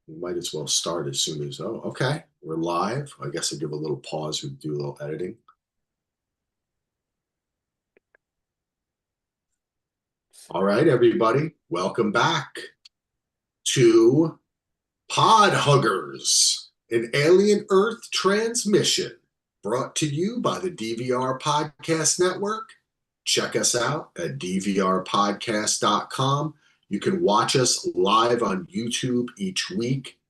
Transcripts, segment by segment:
We might as well start as soon as, oh, okay, we're live. I guess I'll give a little pause. We do a little editing. All right, everybody, welcome back to Pod Huggers, an alien Earth transmission brought to you by the DVR Podcast Network. Check us out at dvrpodcast.com. You can watch us live on YouTube each week.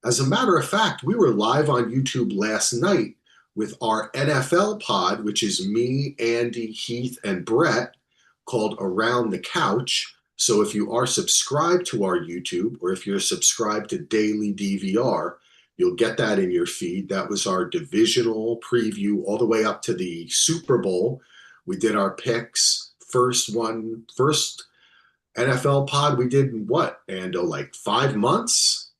As a matter of fact, we were live on YouTube last night with our NFL pod, which is me, Andy, Heath, and Brett, called Around the Couch. So if you are subscribed to our YouTube, or if you're subscribed to Daily DVR, you'll get that in your feed. That was our divisional preview all the way up to the Super Bowl. We did our picks. First NFL pod we did in what, Ando, like 5 months?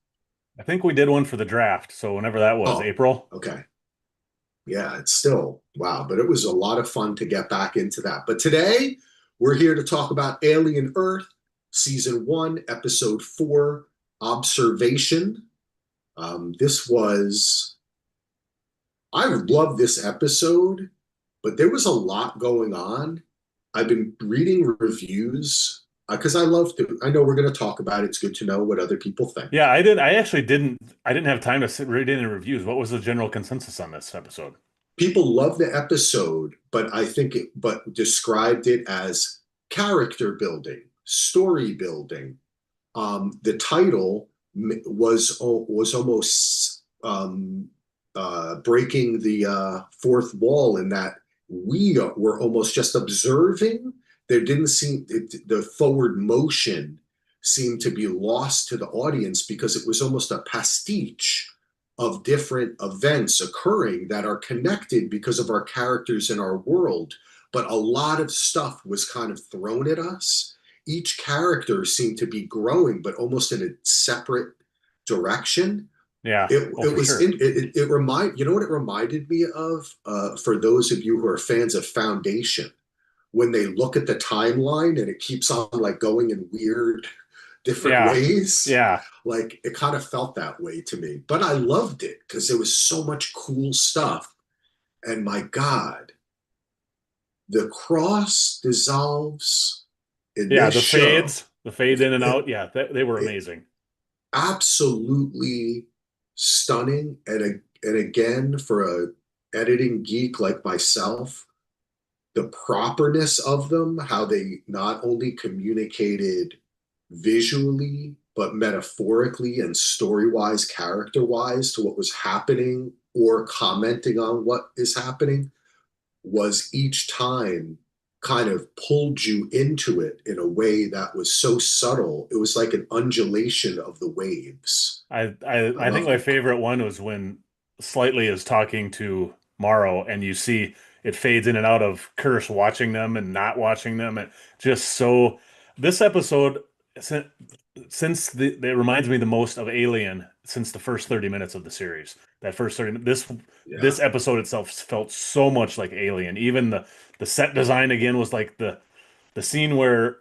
I think we did one for the draft. So whenever that was, Oh, April. okay. Yeah, it's still wow, but it was a lot of fun to get back into that. But today we're here to talk about Alien Earth, Season 1, Episode 4, Observation. This was, I love this episode, but there was a lot going on. I've been reading reviews because I know we're going to talk about it. It's good to know what other people think. Yeah, I did. I actually didn't. I didn't have time to read any reviews. What was the general consensus on this episode? People love the episode, but but described it as character building, story building. The title was almost breaking the fourth wall in that we were almost just observing. There didn't seem the forward motion seemed to be lost to the audience because it was almost a pastiche of different events occurring that are connected because of our characters in our world. But a lot of stuff was kind of thrown at us. Each character seemed to be growing, but almost in a separate direction. Yeah. It Oh, it for was sure. in it remind you know what it reminded me of, for those of you who are fans of Foundation, when they look at the timeline and it keeps on like going in weird different Yeah. ways. Yeah. Like it kind of felt that way to me, but I loved it because there was so much cool stuff. And my God, the cross dissolves in Yeah. this show. The fades in and It, out. Yeah, they were it amazing. absolutely stunning. And again, for a editing geek like myself, the properness of them, how they not only communicated visually, but metaphorically and story wise, character wise to what was happening or commenting on what is happening, was each time kind of pulled you into it in a way that was so subtle. It was like an undulation of the waves. I I think loved my it. favorite one was when Slightly is talking to Morrow and you see it fades in and out of Curse watching them and not watching them, and just so this episode since, it reminds me the most of Alien since the first 30 minutes of the series. That first 30 this Yeah. episode itself felt so much like Alien. Even the set design again was like the scene where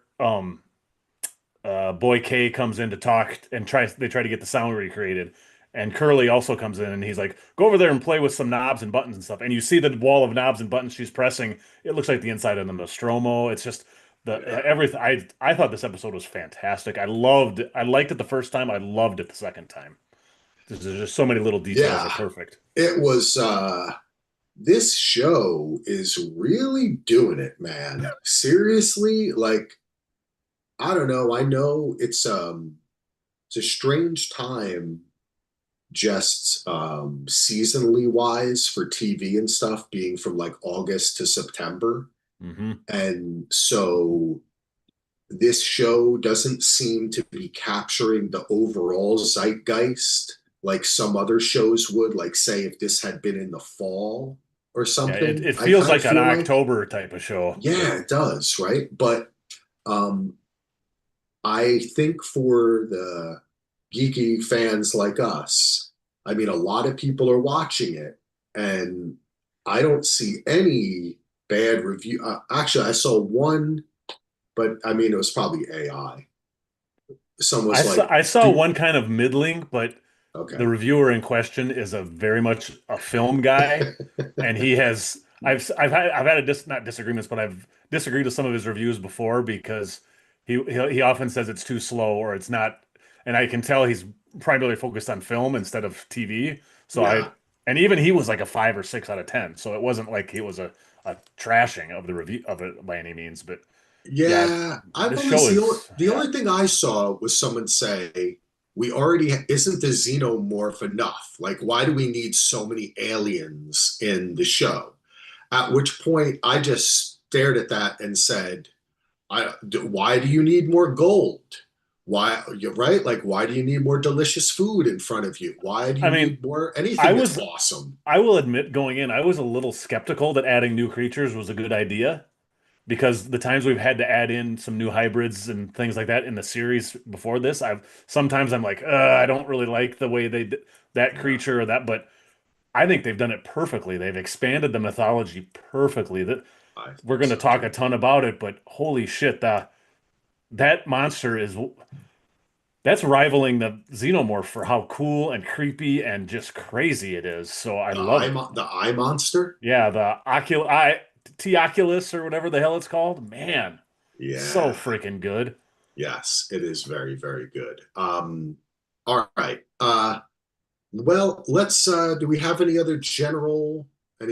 Boy K comes in to talk and they try to get the sound recreated. And Curly also comes in and he's like, go over there and play with some knobs and buttons and stuff. And you see the wall of knobs and buttons she's pressing. It looks like the inside of the Nostromo. It's just the Yeah. everything. I thought this episode was fantastic. I liked it the first time. I loved it the second time. There's just so many little details are Yeah. perfect. It was this show is really doing it, man. Seriously, like I don't know. I know it's a strange time just seasonally wise for TV and stuff being from like August to September. Hmm. And so this show doesn't seem to be capturing the overall zeitgeist like some other shows would, like say if this had been in the fall or Yeah, something. it I feels kind of like an feel like, October type of show. yeah, it does, right? But um I think for the geeky fans like us, I mean, a lot of people are watching it, and I don't see any bad review. Actually, I saw one, but I mean, it was probably AI. Some was I like, saw dude, one kind of middling, but the okay. reviewer in question is a very much a film guy, and he has I've had a not disagreements, but I've disagreed with some of his reviews before because he often says it's too slow or it's not, and I can tell he's primarily focused on film instead of TV. So I Yeah. and even he was like a 5 or 6 out of 10. So it wasn't like he was a trashing of the review of it by any means, but yeah, Yeah, I've this only show seen is the yeah. only thing I saw was someone say, "We already isn't the xenomorph enough? Like, why do we need so many aliens in the show?" At which point, I just stared at that and said, why do you need more gold? Why, you're right? Like, why do you need more delicious food in front of you? Why do I you mean, need more I anything that's was awesome?" I will admit going in, I was a little skeptical that adding new creatures was a good idea because the times we've had to add in some new hybrids and things like that in the series before this, I'm like, I don't really like the way they did that Yeah, creature or that, but I think they've done it perfectly. They've expanded the mythology perfectly. That I we're think going to so talk a too. ton about it, but holy shit, that monster is that's rivaling the xenomorph for how cool and creepy and just crazy it is. So I love, The eye monster. yeah, the T-Oculus or whatever the hell it's called. Man, so Yeah, freaking good. yes, it is very, very good. All right. Well, let's do we have any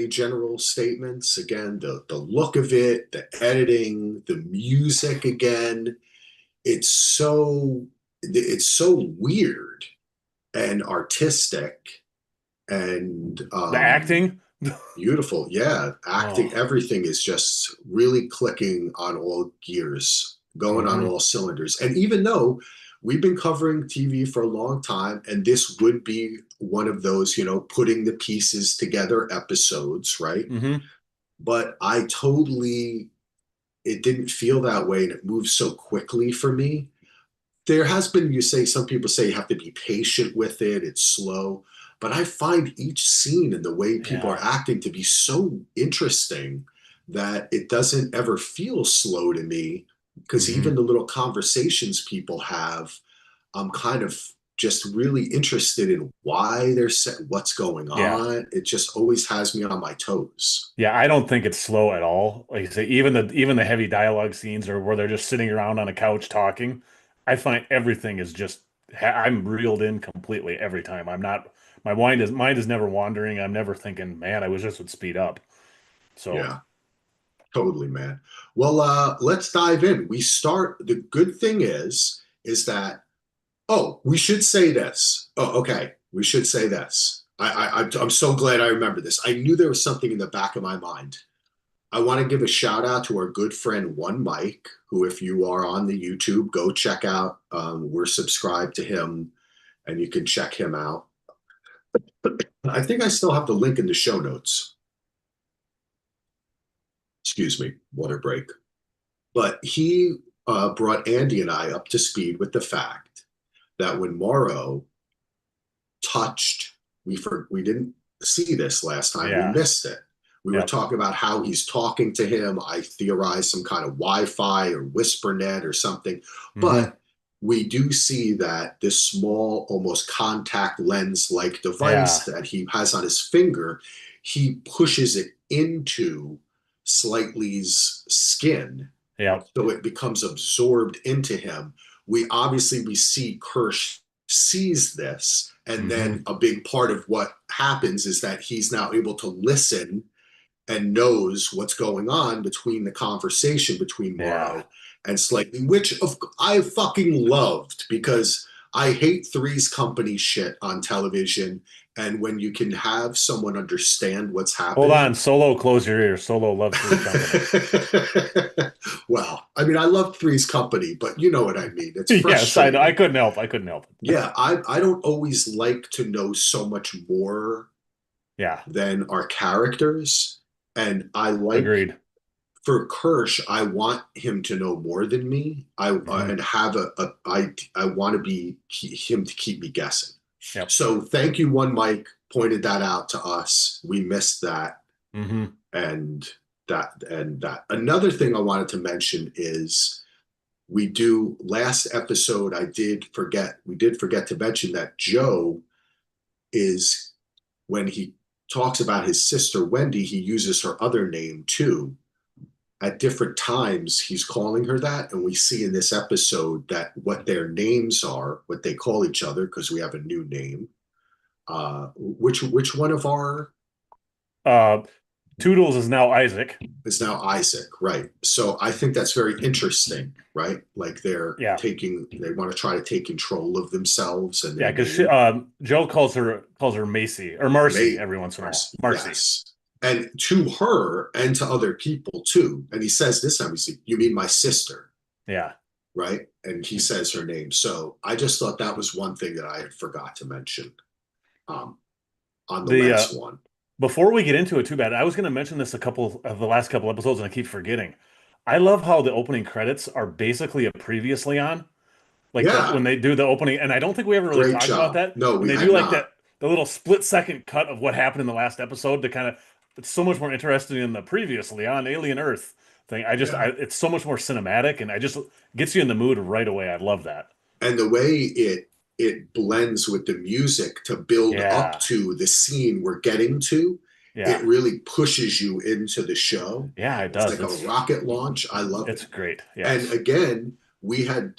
general statements? Again, the look of it, the editing, the music again, it's so weird and artistic and The acting, beautiful. Yeah, acting, oh, everything is just really clicking on all gears, going on hmm all cylinders. And even though we've been covering TV for a long time, and this would be one of those, putting the pieces together episodes, right? hmm But it didn't feel that way, and it moves so quickly for me. There has been, some people say you have to be patient with it, it's slow. But I find each scene and the way people are yeah, acting to be so interesting that it doesn't ever feel slow to me. Because even hmm the little conversations people have, I'm kind of just really interested in why they're what's going yeah. on. It just always has me on my toes. Yeah, I don't think it's slow at all. Like I say, even the heavy dialogue scenes or where they're just sitting around on a couch talking, I find everything is just I'm reeled in completely every time. I'm not my mind is never wandering. I'm never thinking, man, I wish this would speed up. So, Yeah. Totally, man. Well, let's dive in. The good thing is that, oh, we should say this. Oh, okay. We should say this. I'm so glad I remember this. I knew there was something in the back of my mind. I want to give a shout out to our good friend One Mike, who, if you are on the YouTube, go check out. We're subscribed to him, and you can check him out. I think I still have the link in the show notes. Excuse me, water break. But he brought Andy and I up to speed with the fact that when Morrow touched, we didn't see this last time. We yeah. missed it. We were Yep. talking about how he's talking to him. I theorized some kind of Wi-Fi or WhisperNet or something, hmm but we do see that this small, almost contact lens-like device Yeah. that he has on his finger, he pushes it into Slightly's skin Yep. so it becomes absorbed into him. We see Kirsch sees this, and then hmm a big part of what happens is that he's now able to listen and knows what's going on between the conversation between Yeah. Morrow and Slightly, which I fucking loved because I hate Three's Company shit on television. And when you can have someone understand what's Hold on, happening, Solo, close your ears. Solo loves Three's Company. well, I mean, I love Three's Company, but you know what I mean. It's Yes, I know. I frustrating. couldn't help. I couldn't help it. Yeah, I don't always like to know so much more Yeah. than our characters. And I like Agreed. for Kirsch, I want him to know more than me. hmm And have I want to be him to keep me guessing. Yep. So thank you, One Mike pointed that out to us. We missed that, hmm and that. Another thing I wanted to mention is we do last episode, we did forget to mention that Joe is, when he talks about his sister Wendy, he uses her other name too. At different times, he's calling her that. And we see in this episode that what their names are, what they call each other, because we have a new name. Which one of our Uh, Toodles is now Isaac. is now Isaac, right? So I think that's very interesting, right? Like Yeah, they want to try to take control of themselves and yeah, their because name. Joe calls her Macy or Marcy May every once in a while. Mercy, Marcy. yes. And to her and to other people too. And he says this time, he's like, "You mean my sister?" Yeah. Right? And he says her name. So I just thought that was one thing that I forgot to mention um, on the The last one. Before we get into it too bad, I was going to mention this a couple of the last couple episodes, and I keep forgetting. I love how the opening credits are basically a previously on, like the Yeah, when they do the opening, and I don't think we ever really great talked about job. that. No, When we they had do like not. that, the little split second cut of what happened in the last episode to kind of, it's so much more interesting than the previously on Alien Earth thing. Yeah. It's so much more cinematic, and I just gets you in the mood right away. I love that. And the way it blends with the music to build up Yeah, to the scene we're getting to, yeah, it really pushes you into the show. yeah. It It's does. like a rocket launch. I love it. It's great. And Yes. again, we had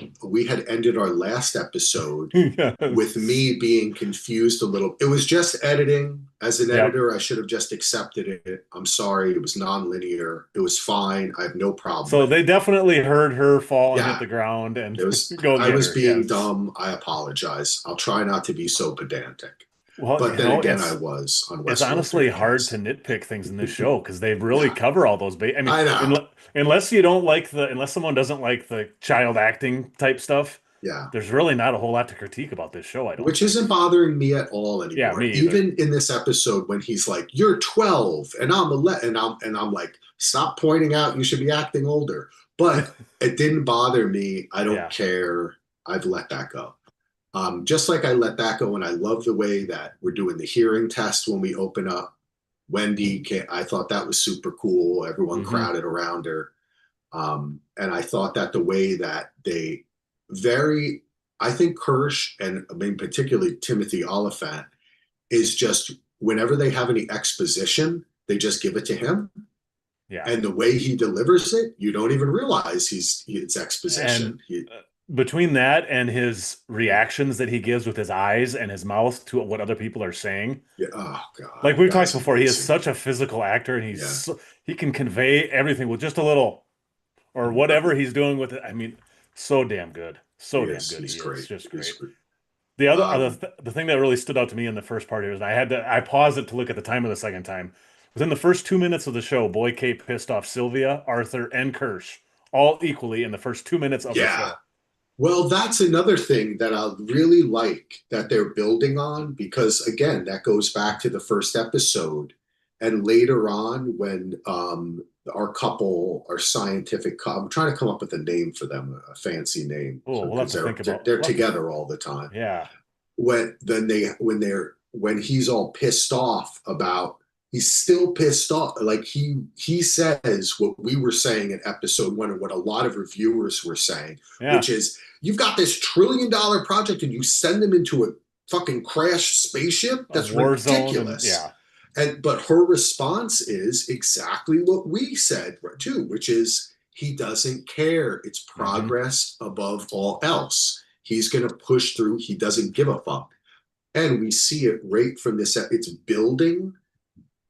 ended our last episode with Yes. me being confused a little. It was just editing. As an Yep. editor, I should have just accepted it. I'm sorry. It was non-linear. It was fine. I have no problem So with they it. definitely heard her fall and hit Yeah, the ground and it was go I get was her. being Yes. dumb. I apologize. I'll try not to be so pedantic. Well, But then again, I was on it's Westworld honestly hard to Bearcast. nitpick things in this show because they really Yeah, cover all those. I mean, I know. unless you don't like unless someone doesn't like the child acting type stuff, Yeah. there's really not a whole lot to critique about this show, I don't Which isn't think. bothering me at all Yeah, anymore. me either. Even in this episode when he's like, "You're 12 and I'm 11," and I'm like, "Stop pointing out you should be acting older." But it didn't bother me. I don't Yeah. care. I've let that go. Just like I let that go, and I love the way that we're doing the hearing test when we open up. I thought that was super cool. Everyone Hmm. crowded around her. And I thought that the way that they very, I think Kirsch and I mean particularly Timothy Oliphant is just whenever they have any exposition, they just give it to him, Yeah. and the way he delivers it, you don't even realize it's And exposition. between that and his reactions that he gives with his eyes and his mouth to what other people are saying, Yeah, oh God, like the we've talked guy's before, he is amazing. such a physical actor, and Yeah, he can convey everything with just a little or right. whatever he's doing with it. I mean, so damn good, He so damn is. good He's he is, great. just He's great. great. The the thing that really stood out to me in the first part here is I paused it to look at the time of the second time. Within the first 2 minutes of the show, Boy K pissed off Sylvia, Arthur, and Kirsch all equally in the first 2 minutes of the Yeah. show. Well, that's another thing that I really like that they're building on because, again, that goes back to the first episode. And later on, when our couple, our scientific couple, I'm trying to come up with a name for them, a fancy name, Oh, so we'll have because to think about. they're We'll have to. together all the time. Yeah, When he's all pissed off about, he's still pissed off. Like he says what we were saying in episode one and what a lot of reviewers were saying, yeah. which is you've got this $1 trillion project and you send them into a fucking crashed spaceship. A That's war zone, and ridiculous. yeah. And but her response is exactly what we said too, which is he doesn't care. It's Hmm. progress above all else. He's going to push through. He doesn't give a fuck. And we see it right from this. It's building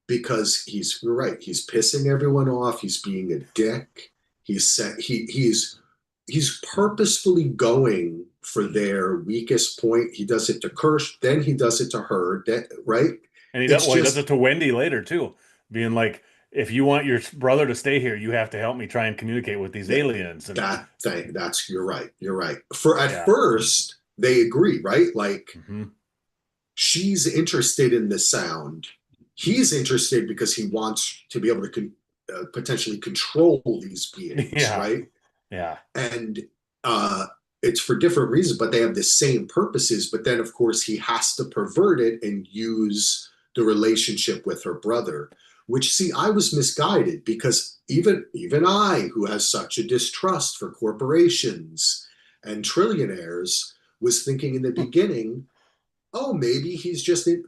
because you're right. He's pissing everyone off. He's being a dick. He's purposefully going for their weakest point. He does it to Kirsch, then he does it to her. Right? And It's he does it just to Wendy later too, being like, "If you want your brother to stay here, you have to help me try and communicate with these that aliens." And that thing. That's You're right. You're right. For at yeah. first they agree, right? Like Hmm. she's interested in the sound. He's interested because he wants to be able to potentially control these beings, Yeah, right? yeah. And uh, it's for different reasons, but they have the same purposes. But then, of course, he has to pervert it and use the relationship with her brother, which see, I was misguided because even I, who has such a distrust for corporations and trillionaires, was thinking in the beginning, oh, maybe he's just going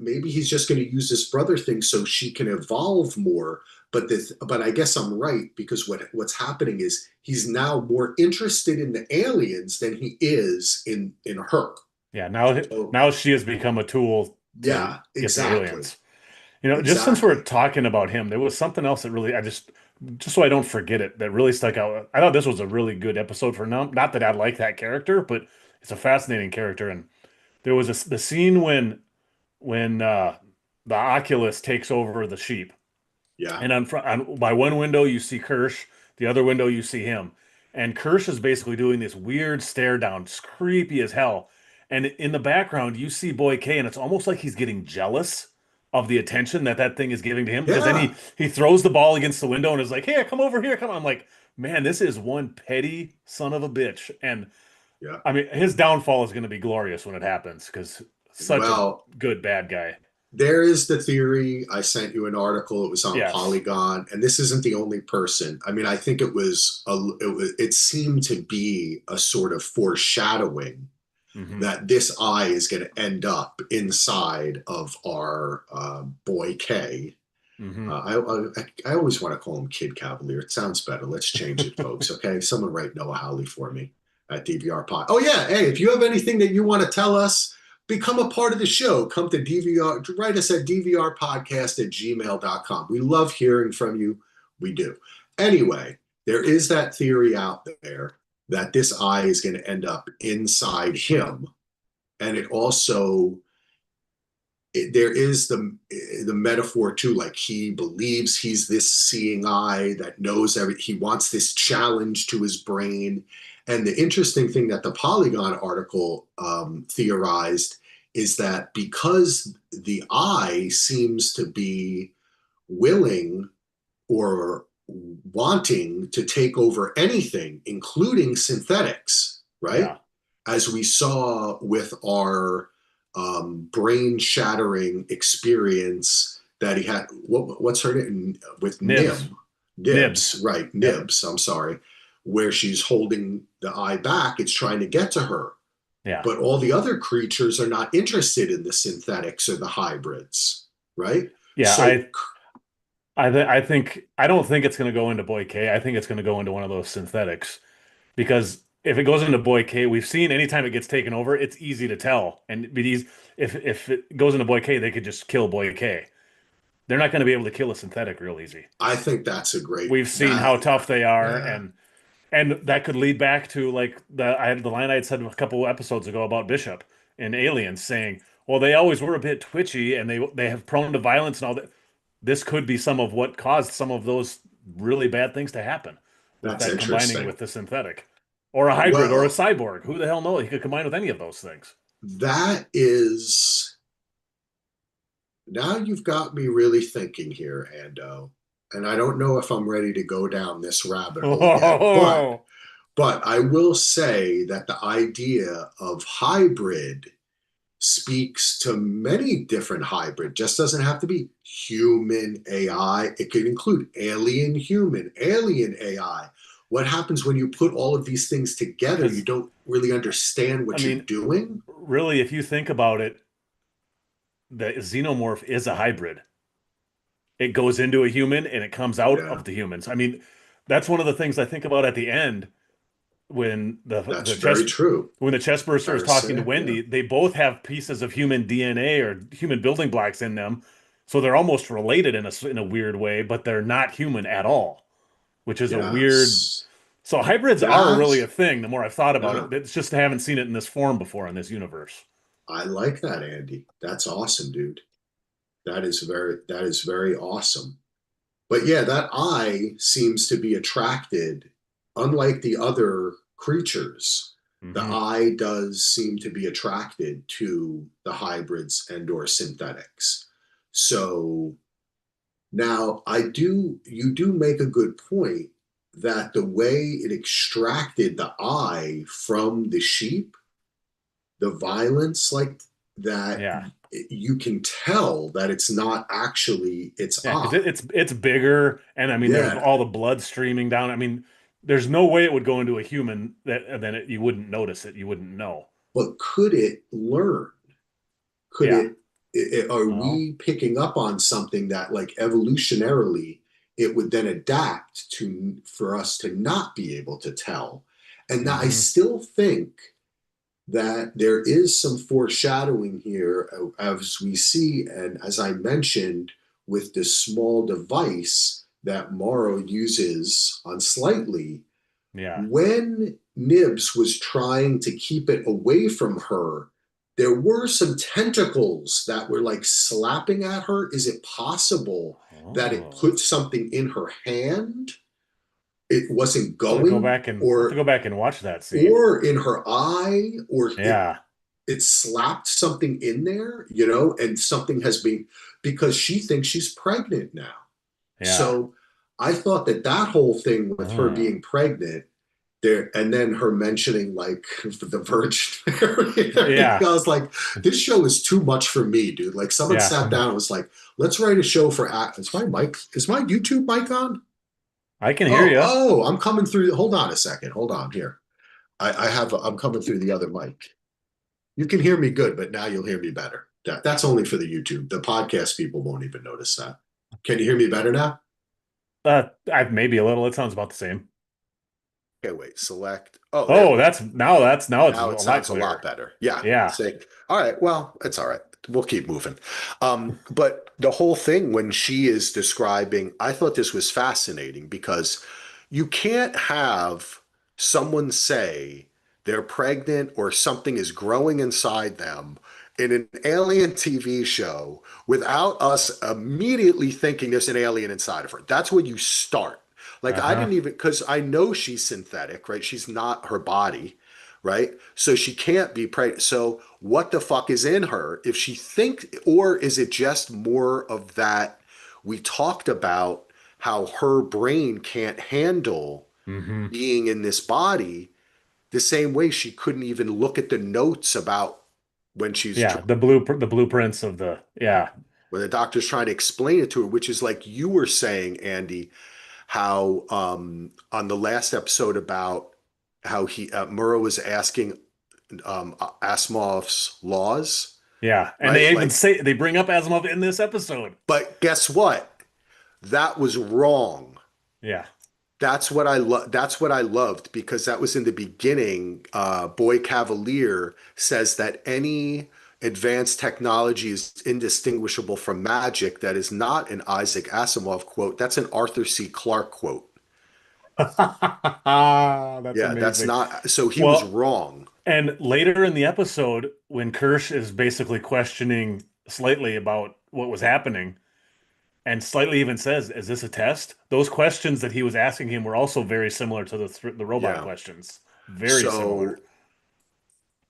to use this brother thing so she can evolve more. But I guess I'm right because what's happening is he's now more interested in the aliens than he is in her. Yeah, now So now she has become a tool to yeah, get the exactly, aliens. Just since we're exactly. talking about him, there was something else that really, just so I don't forget it, that really stuck out. I thought this was a really good episode for now. Not that I like that character, but it's a fascinating character. And there was the scene when the Oculus takes over the sheep, Yeah, and by one window you see Kirsch, the other window you see him, and Kirsch is basically doing this weird stare down, it's creepy as hell. And in the background you see Boy K, and it's almost like he's getting jealous of the attention that thing is giving to him. Because then yeah, he throws the ball against the window and is like, "Hey, come over here, come on!" I'm like, man, this is one petty son of a bitch. And yeah. I mean, his downfall is going to be glorious when it happens because such a Well, good bad guy. there is the theory. I sent you an article. It was on Yes. Polygon, and this isn't the only person. I mean, I think it seemed to be a sort of foreshadowing Hmm. that this eye is going to end up inside of our boy K. Hmm. I always want to call him Kid Cavalier. It sounds better. Let's change it, folks. Okay, someone write Noah Howley for me at DVR Pod. Oh yeah, hey, if you have anything that you want to tell us, become a part of the show. Come to DVR. Write us at dvrpodcast@gmail.com. We love hearing from you. We do. Anyway, there is that theory out there that this eye is going to end up inside him, and it also there is the metaphor too, like he believes he's this seeing eye that knows everything. He wants this challenge to his brain. And the interesting thing that the Polygon article theorized is that because the eye seems to be willing or wanting to take over anything, including synthetics, right? Yeah. As we saw with our brain shattering experience that he had. What's her name? With Nibs. Nim, Nibs. Nibs, right? Yep. Nibs, I'm sorry, where she's holding the eye back. It's trying to get to her. Yeah. But all the other creatures are not interested in the synthetics or the hybrids, right? Yeah. So I don't think it's going to go into Boy K. I think it's going to go into one of those synthetics because if it goes into Boy K, we've seen anytime it gets taken over, it's easy to tell. And but he's if it goes into Boy K, they could just kill Boy K. They're not going to be able to kill a synthetic real easy. I think that's a great We've seen that how tough they are, yeah, and that could lead back to like the line I had said a couple episodes ago about Bishop and aliens saying, well, they always were a bit twitchy and they have prone to violence and all that. This could be some of what caused some of those really bad things to happen with that's that combining interesting. with the synthetic or a hybrid or a Well, cyborg. Who the hell knows? He could combine with any of those things. that is now you've got me really thinking here, Ando. And I don't know if I'm ready to go down this rabbit hole yet, Oh, but I will say that the idea of hybrid speaks to many different hybrid. Just doesn't have to be human AI. It could include alien human, alien AI. What happens when you put all of these things together? You because don't really understand I what you're mean, doing. really, if you think about it, the xenomorph is a hybrid. It goes into a human and it comes out Yeah, of the humans. I mean, that's one of the things I think about at the end when that's very true. the chest burster is talking to Parasitic, yeah. Wendy. They both have pieces of human DNA or human building blocks in them, so they're almost related in a weird way, but they're not human at all, which is a weird. Yes. So hybrids are really That, a thing. The more I've thought about yeah. it, it's just I haven't seen it in this form before in this universe. I like that, Andy. That's awesome, dude. That is very awesome. But yeah, that eye seems to be attracted, unlike the other creatures. The Hmm. eye does seem to be attracted to the hybrids and or synthetics. So now you do make a good point that the way it extracted the eye from the sheep, the violence, like that Yeah. you can tell that it's not actually its Yeah, because eye. it's bigger, and I mean, there's Yeah, all the blood streaming down. I mean, there's no way it would go into a human that and then you wouldn't notice it. You wouldn't know. but could it learn? Could Yeah. are Well. we picking up on something that like evolutionarily it would then adapt to for us to not be able to tell? And I Hmm. still think that there is some foreshadowing here as we see, and as I mentioned, with this small device that Morrow uses on Slightly, Yeah. when Nibs was trying to keep it away from her, there were some tentacles that were like slapping at her. Is it possible that it Oh. put something in her hand? It wasn't I'll have to go going, back and I'll have to go back and watch that scene. or in her eye, or Yeah. it slapped something in there, you know, and something has been, because she thinks she's pregnant now. Yeah. So I thought that that whole thing with her Oh. being pregnant there, and then her mentioning like the Virgin Mary, I Yeah. was like, this show is too much for me, dude. Like someone Yeah. sat down and was like, let's write a show for is my YouTube mic on? I can hear you. Oh, I'm coming through. Hold on a second. Hold on here. I'm coming through the other mic. You can hear me good, but now you'll hear me better. That's only for the YouTube. The podcast people won't even notice that. Can you hear me better now? Maybe a little. It sounds about the same. Okay, wait, select. Oh, there Oh, we go. now it's a Now it lot sounds a lot clearer. better. Yeah. Yeah. Say, all right, well, it's all right. We'll keep moving. But the whole thing when she is describing, I thought this was fascinating because you can't have someone say they're pregnant or something is growing inside them in an alien TV show without us immediately thinking there's an alien inside of her. That's where you start. Like I Uh-huh. didn't even, because I know she's synthetic, right? She's not her body, right? So she can't be pregnant. So what the fuck is in her if she think, or is it just more of that we talked about how her brain can't handle Hmm. being in this body the same way she couldn't even look at the notes about when she's Yeah. The blueprints of the yeah. when the doctor's trying to explain it to her, which is like you were saying, Andy, how on the last episode about how he Murrow was asking Asimov's laws, Yeah. And right? they even Like, say they bring up Asimov in this episode. but guess what? That was wrong. Yeah. That's what I loved because that was in the beginning. Boy Cavalier says that any advanced technology is indistinguishable from magic. That is not an Isaac Asimov quote. That's an Arthur C. Clarke quote. That's Yeah, that's amazing. not. So he was Well, wrong. and later in the episode, when Kirsch is basically questioning Slightly about what was happening, and Slightly even says, "Is this a test?" Those questions that he was asking him were also very similar to the robot Yeah. questions. Very similar. So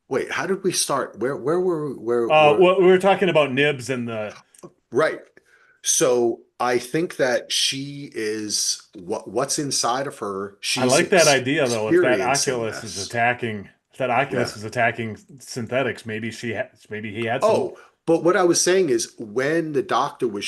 wait, how did we start? Where were where Well, we were talking about Nibs and the. right. So I think that she is what's inside of her. I She's like that idea though. experiencing this. If that Oculus Yeah. is attacking synthetics, maybe he had some. Oh, but what I was saying is when the doctor was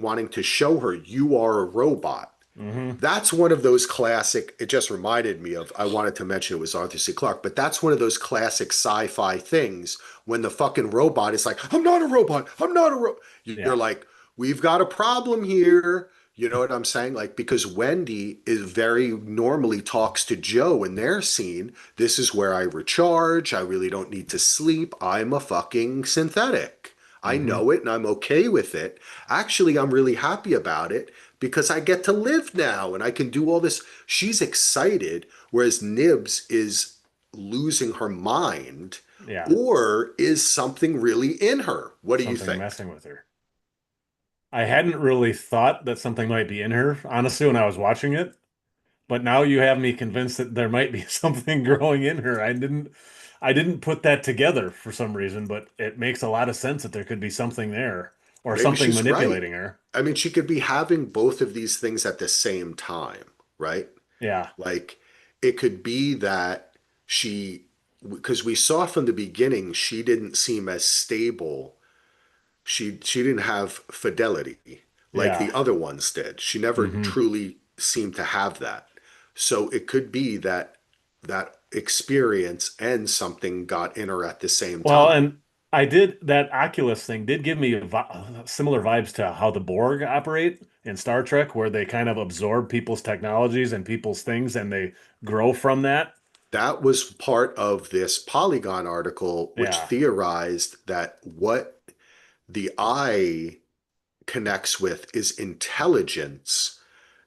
wanting to show her you are a robot. Hmm. That's one of those classic, it just reminded me of, I wanted to mention it was Arthur C. Clarke, but that's one of those classic sci-fi things when the fucking robot is like, I'm not a robot, I'm not a robot. You're Yeah. like, we've got a problem here. You know what I'm saying? Like, because Wendy is very normally talks to Joe in their scene. This is where I recharge. I really don't need to sleep. I'm a fucking synthetic. I Hmm. know it and I'm okay with it. Actually, I'm really happy about it because I get to live now and I can do all this. She's excited, whereas Nibs is losing her mind, Yeah. or is something really in her? What do you Something think? messing with her. I hadn't really thought that something might be in her, honestly, when I was watching it. But now you have me convinced that there might be something growing in her. I didn't put that together for some reason, but it makes a lot of sense that there could be something there or Maybe something she's right. manipulating her. I mean, she could be having both of these things at the same time, right? Yeah. Like it could be that she because we saw from the beginning she didn't seem as stable. She didn't have fidelity like Yeah. the other ones did. She never Hmm. truly seemed to have that. So it could be that that experience and something got in her at the same Well, time. and I did that Oculus thing did give me similar vibes to how the Borg operate in Star Trek, where they kind of absorb people's technologies and people's things and they grow from that. That was part of this Polygon article, which Yeah. theorized that what the eye connects with is intelligence,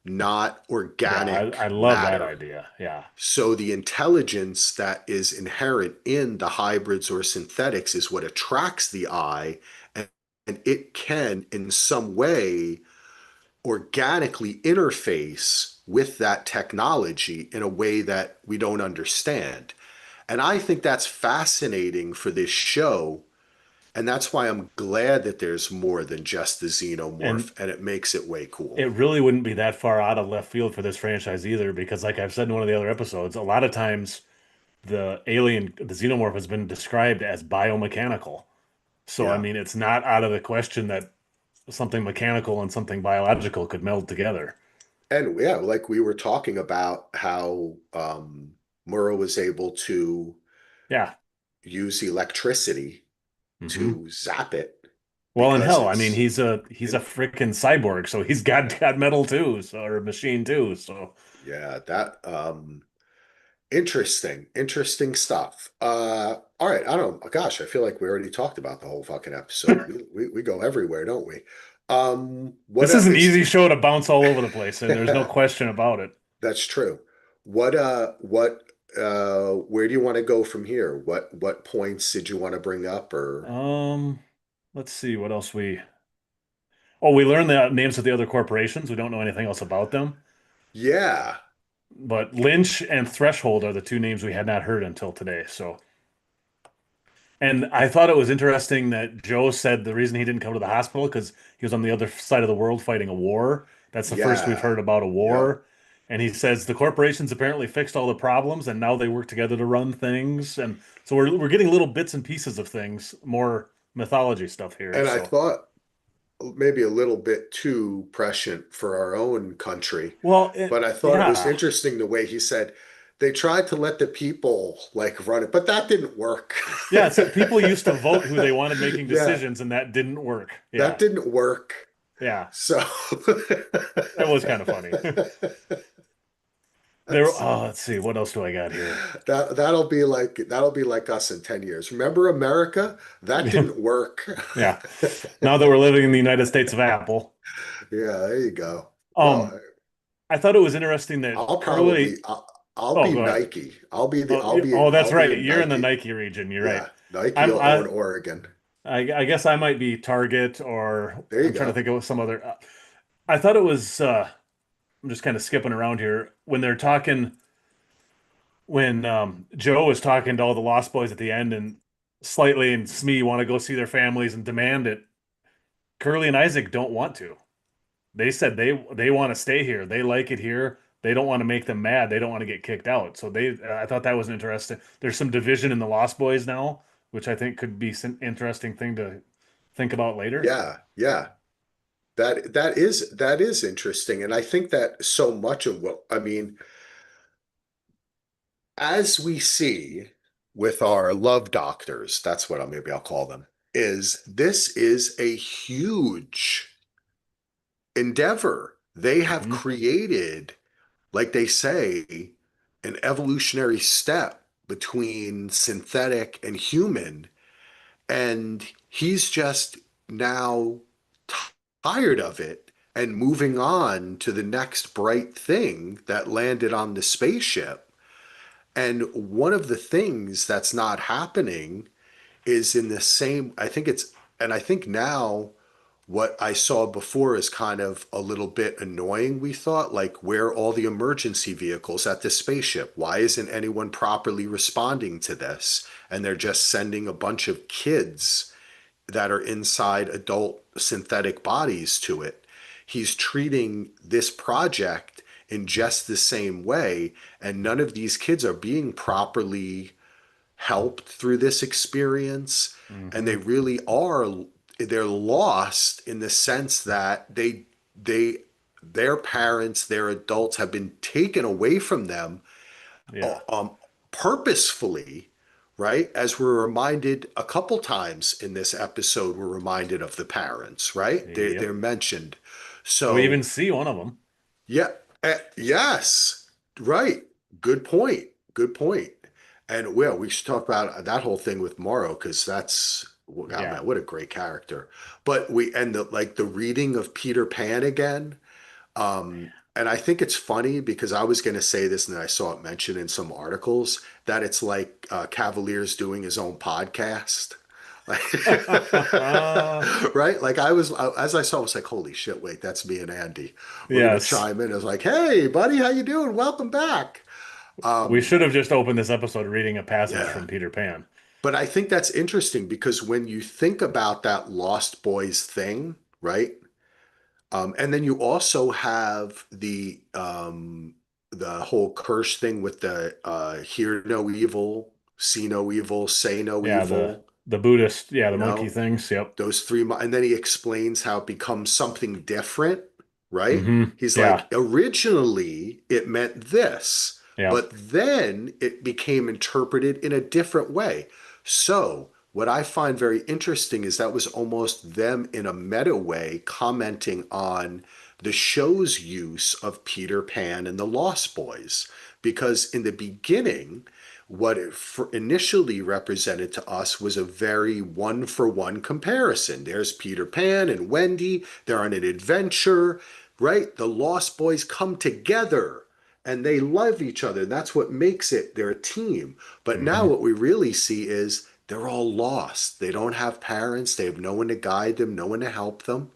not Yeah, I organic love that matter. idea. Yeah. So the intelligence that is inherent in the hybrids or synthetics is what attracts the eye, and it can, in some way, organically interface with that technology in a way that we don't understand. And I think that's fascinating for this show. And that's why I'm glad that there's more than just the And xenomorph, and it makes it way cool. it really wouldn't be that far out of left field for this franchise either, because like I've said in one of the other episodes, a lot of times the xenomorph has been described as biomechanical. So I Yeah. mean, it's not out of the question that something mechanical and something biological could meld together. And yeah, like we were talking about how Murrow was able to Yeah. use electricity Hmm. to zap it Well, in because hell, I mean, it's, he's a freaking cyborg, so he's got metal too, so or a machine too. So yeah, that interesting stuff. All right, I don't know. Gosh, I feel like we already talked about the whole fucking episode. We go everywhere, don't we? What this is an is easy show to bounce all over the place, and there's no question about it. that's true. Where do you want to go from here? What points did you want to bring up or Um, let's see what else we. Oh, we learned the names of the other corporations. We don't know anything else about them. yeah, But Lynch and Threshold are the two names we had not heard until today. So, and I thought it was interesting that Joe said the reason he didn't come to the hospital because he was on the other side of the world fighting a war. That's the first we've yeah, heard about a yep. war. And he says the corporations apparently fixed all the problems and now they work together to run things. And so we're getting little bits and pieces of things, more mythology stuff here. And I So, thought maybe a little bit too prescient for our own country, well, but I thought it was yeah. interesting the way he said they tried to let the people like run it, but that didn't work. Yeah, so people used to vote who they wanted making Yeah, decisions, and that didn't work. that Yeah, didn't work. yeah, So that was kind of funny. There, that's oh, let's see, what else do I got here? that'll be like us in 10 years. Remember America? That didn't work. Yeah, now that we're living in the United States of Apple, Yeah, there you go. Well, um, I thought it was interesting that I'll probably Curly. I'll Oh, be go ahead. Nike. That's I'll be right. in You're in the Nike. Nike region. You're right. Yeah, Nike I'm will own Oregon. I guess I might be Target, or There you I'm trying to go. think of some other. I thought it was. I'm just kind of skipping around here when they're talking. When Joe was talking to all the Lost Boys at the end, and Slightly and Smee want to go see their families and demand it. Curly and Isaac don't want to. They said they want to stay here. They like it here. They don't want to make them mad. They don't want to get kicked out. So I thought that was interesting. There's some division in the Lost Boys now, which I think could be some interesting thing to think about later. Yeah, yeah. That is interesting. And I think that so much of what I mean, as we see with our love doctors, that's what maybe I'll call them, is this is a huge endeavor. They have Hmm. created, like they say, an evolutionary step between synthetic and human. And he's just now tired of it and moving on to the next bright thing that landed on the spaceship. And one of the things that's not happening is in the same, I think it's, and I think now what I saw before is kind of a little bit annoying, we thought, like, where are all the emergency vehicles at the spaceship? Why isn't anyone properly responding to this? And they're just sending a bunch of kids that are inside adult synthetic bodies to it. He's treating this project in just the same way, and none of these kids are being properly helped through this experience, and they Hmm. really are, they're lost in the sense that they their parents, their adults have been taken away from them, Yeah. purposefully, right? As we're reminded a couple times in this episode, we're reminded of the parents, right? They're Yep. mentioned. We So even see one of them. yeah, yes, right. Good point. Good point. And well, we should talk about that whole thing with Morrow because that's, well, God, Yeah. man, what a great character. But we and the like the reading of Peter Pan again. And I think it's funny because I was going to say this and then I saw it mentioned in some articles that it's like Cavalier's doing his own podcast. Like, right? Like as I saw, I was like, holy shit, wait, that's me and Andy. We're going to Yes. chime in. I was like, hey, buddy, how you doing? Welcome back. We Um, should have just opened this episode reading a passage yeah. from Peter Pan. But I think that's interesting because when you think about that Lost Boys thing, right? And then you also have the whole curse thing with the hear no evil, see no evil, say no Yeah, the evil, the Buddhist, yeah, the you monkey know, things. Yep. those three, and then he explains how it becomes something different, right? Hmm. He's Yeah. like, originally it meant this, Yep. but then it became interpreted in a different way. So, what I find very interesting is that was almost them in a meta way commenting on the show's use of Peter Pan and the Lost Boys. Because in the beginning, what it initially represented to us was a very one for one comparison. There's Peter Pan and Wendy, they're on an adventure, right? The Lost Boys come together and they love each other. That's what makes it their team. But now Hmm. what we really see is they're all lost. They don't have parents, they have no one to guide them, no one to help them.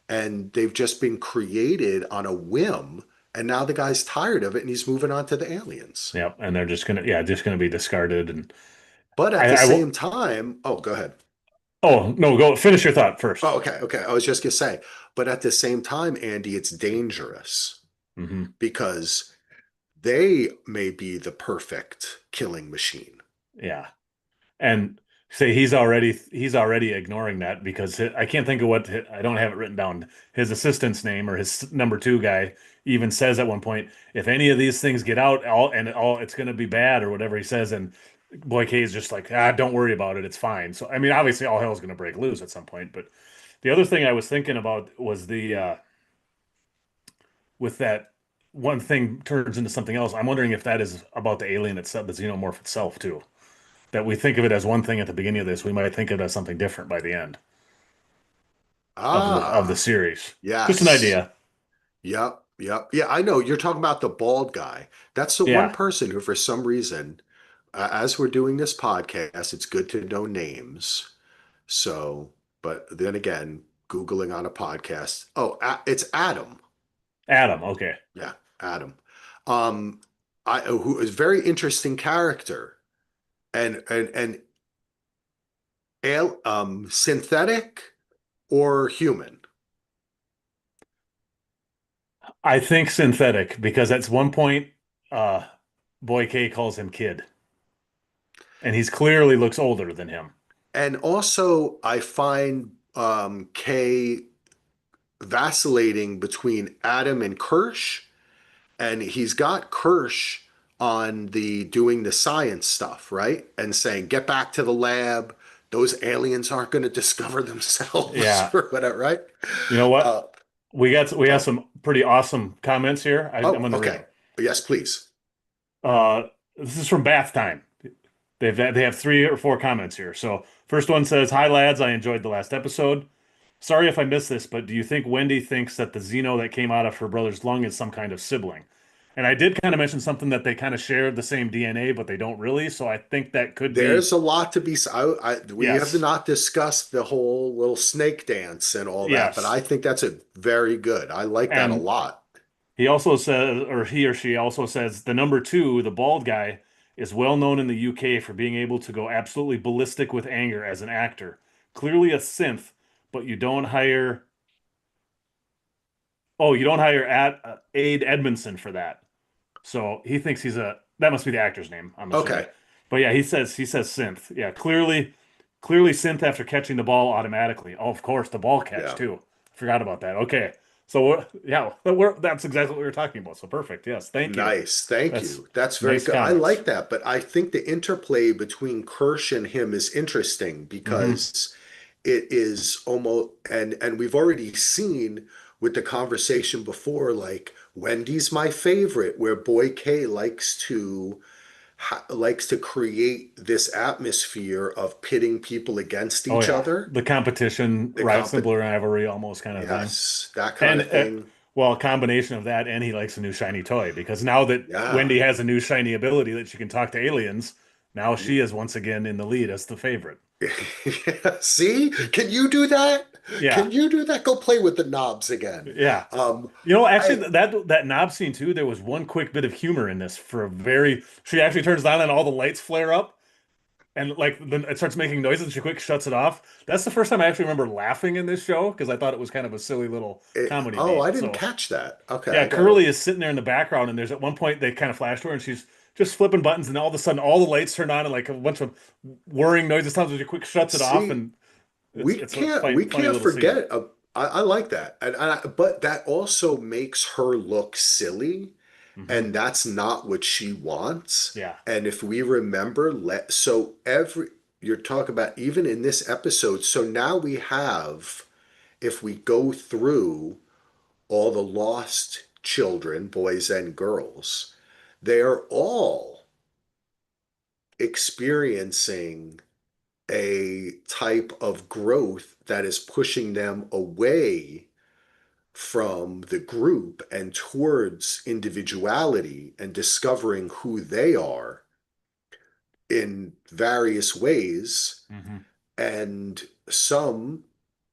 And they've just been created on a whim. And now the guy's tired of it and he's moving on to the aliens. Yep. And they're just gonna, yeah, just gonna be discarded. And But at the I same will. time, oh, go ahead. Oh no, go finish your thought first. Oh, okay, okay. I was just gonna say, but at the same time, Andy, it's dangerous Hmm. because they may be the perfect killing machine. Yeah. And say he's already ignoring that because I can't think of I don't have it written down. His assistant's name or his number two guy even says at one point, if any of these things get out, all it's going to be bad or whatever he says. And Boy K is just like, don't worry about it, it's fine. So I mean, obviously, all hell's going to break loose at some point. But the other thing I was thinking about was the with that one thing turns into something else. I'm wondering if that is about the alien itself, the xenomorph itself too, that we think of it as one thing at the beginning of this, we might think of it as something different by the end of the Ah, series. Just an yes. idea. Yep, yep. Yeah, I know. You're talking about the bald guy. That's the one Yeah. person who, for some reason, as we're doing this podcast, it's good to know names. So, but then again, Googling on a podcast. Oh, it's Adam. Adam. Okay. Yeah, Adam. Um, who is a very interesting character and synthetic or human. I think synthetic because at one point, uh, Boy K calls him kid, and he's clearly looks older than him. And also, I find Kay vacillating between Adam and Kirsch, and he's got Kirsch on the doing the science stuff, right? And saying, "Get back to the lab. Those aliens aren't going to discover themselves Yeah. or whatever," right? You know what? Uh, We have oh, some pretty awesome comments here. I'm oh, going to read okay. them. Yes, please. Uh, this is from Bath Time. They have three or four comments here. So first one says, "Hi lads, I enjoyed the last episode. Sorry if I missed this, but do you think Wendy thinks that the Xeno that came out of her brother's lung is some kind of sibling?" And I did kind of mention something that they kind of share the same DNA, but they don't really. So I think that could be There's a lot to be. We have yes, not discussed the whole little snake dance and all that, but yes. I think that's a very good. I like that a And lot. he also says, or he or she also says, the number two, the bald guy, is well known in the UK for being able to go absolutely ballistic with anger as an actor. Clearly a synth, but you don't hire. Oh, you don't hire Aid Edmondson for that. So he thinks he's a. That must be the actor's name, I'm assuming. Okay. But yeah, he says synth. Yeah, clearly synth after catching the ball automatically. Oh, of course, the ball catch Yeah. too. Forgot about that. Okay. So yeah, that's exactly what we were talking about. So perfect. Yes, thank you. Nice. Thank That's you. That's very nice good. I comments. like that, but I think the interplay between Kirsch and him is interesting Hmm. because it is almost and we've already seen with the conversation before, like Wendy's my favorite, where Boy K likes to create this atmosphere of pitting people against Oh each yeah, other. the competition, The right? comp Simple rivalry, almost kind of thing. Yes, that kind And of thing. well, a combination of that, and he likes a new shiny toy because now that Yeah. Wendy has a new shiny ability that she can talk to aliens, now she is once again in the lead as the favorite. See? Can you do that? Yeah, Can you do that? Go play with the knobs again. yeah. Um, I Actually, that knob scene too. There was one quick bit of humor in this for a very. She actually turns down and all the lights flare up, and like then it starts making noises, and she quick shuts it off. That's the first time I actually remember laughing in this show because I thought it was kind of a silly little comedy oh, I beat. didn't So catch that. Okay, yeah, I gotta. Curly is sitting there in the background, and there's at one point they kind of flash to her, and she's just flipping buttons, and all of a sudden all the lights turn on, and like a bunch of whirring noises. Sometimes she quick shuts it off, See, and it's a we funny can't little scene. forget. I like that, but that also makes her look silly, Hmm. and that's not what she wants. Yeah. And if we remember, let so every you're talking about even in this episode. So now we have, if we go through all the lost children, boys and girls, they are all experiencing a type of growth that is pushing them away from the group and towards individuality and discovering who they are in various ways. Hmm. And some,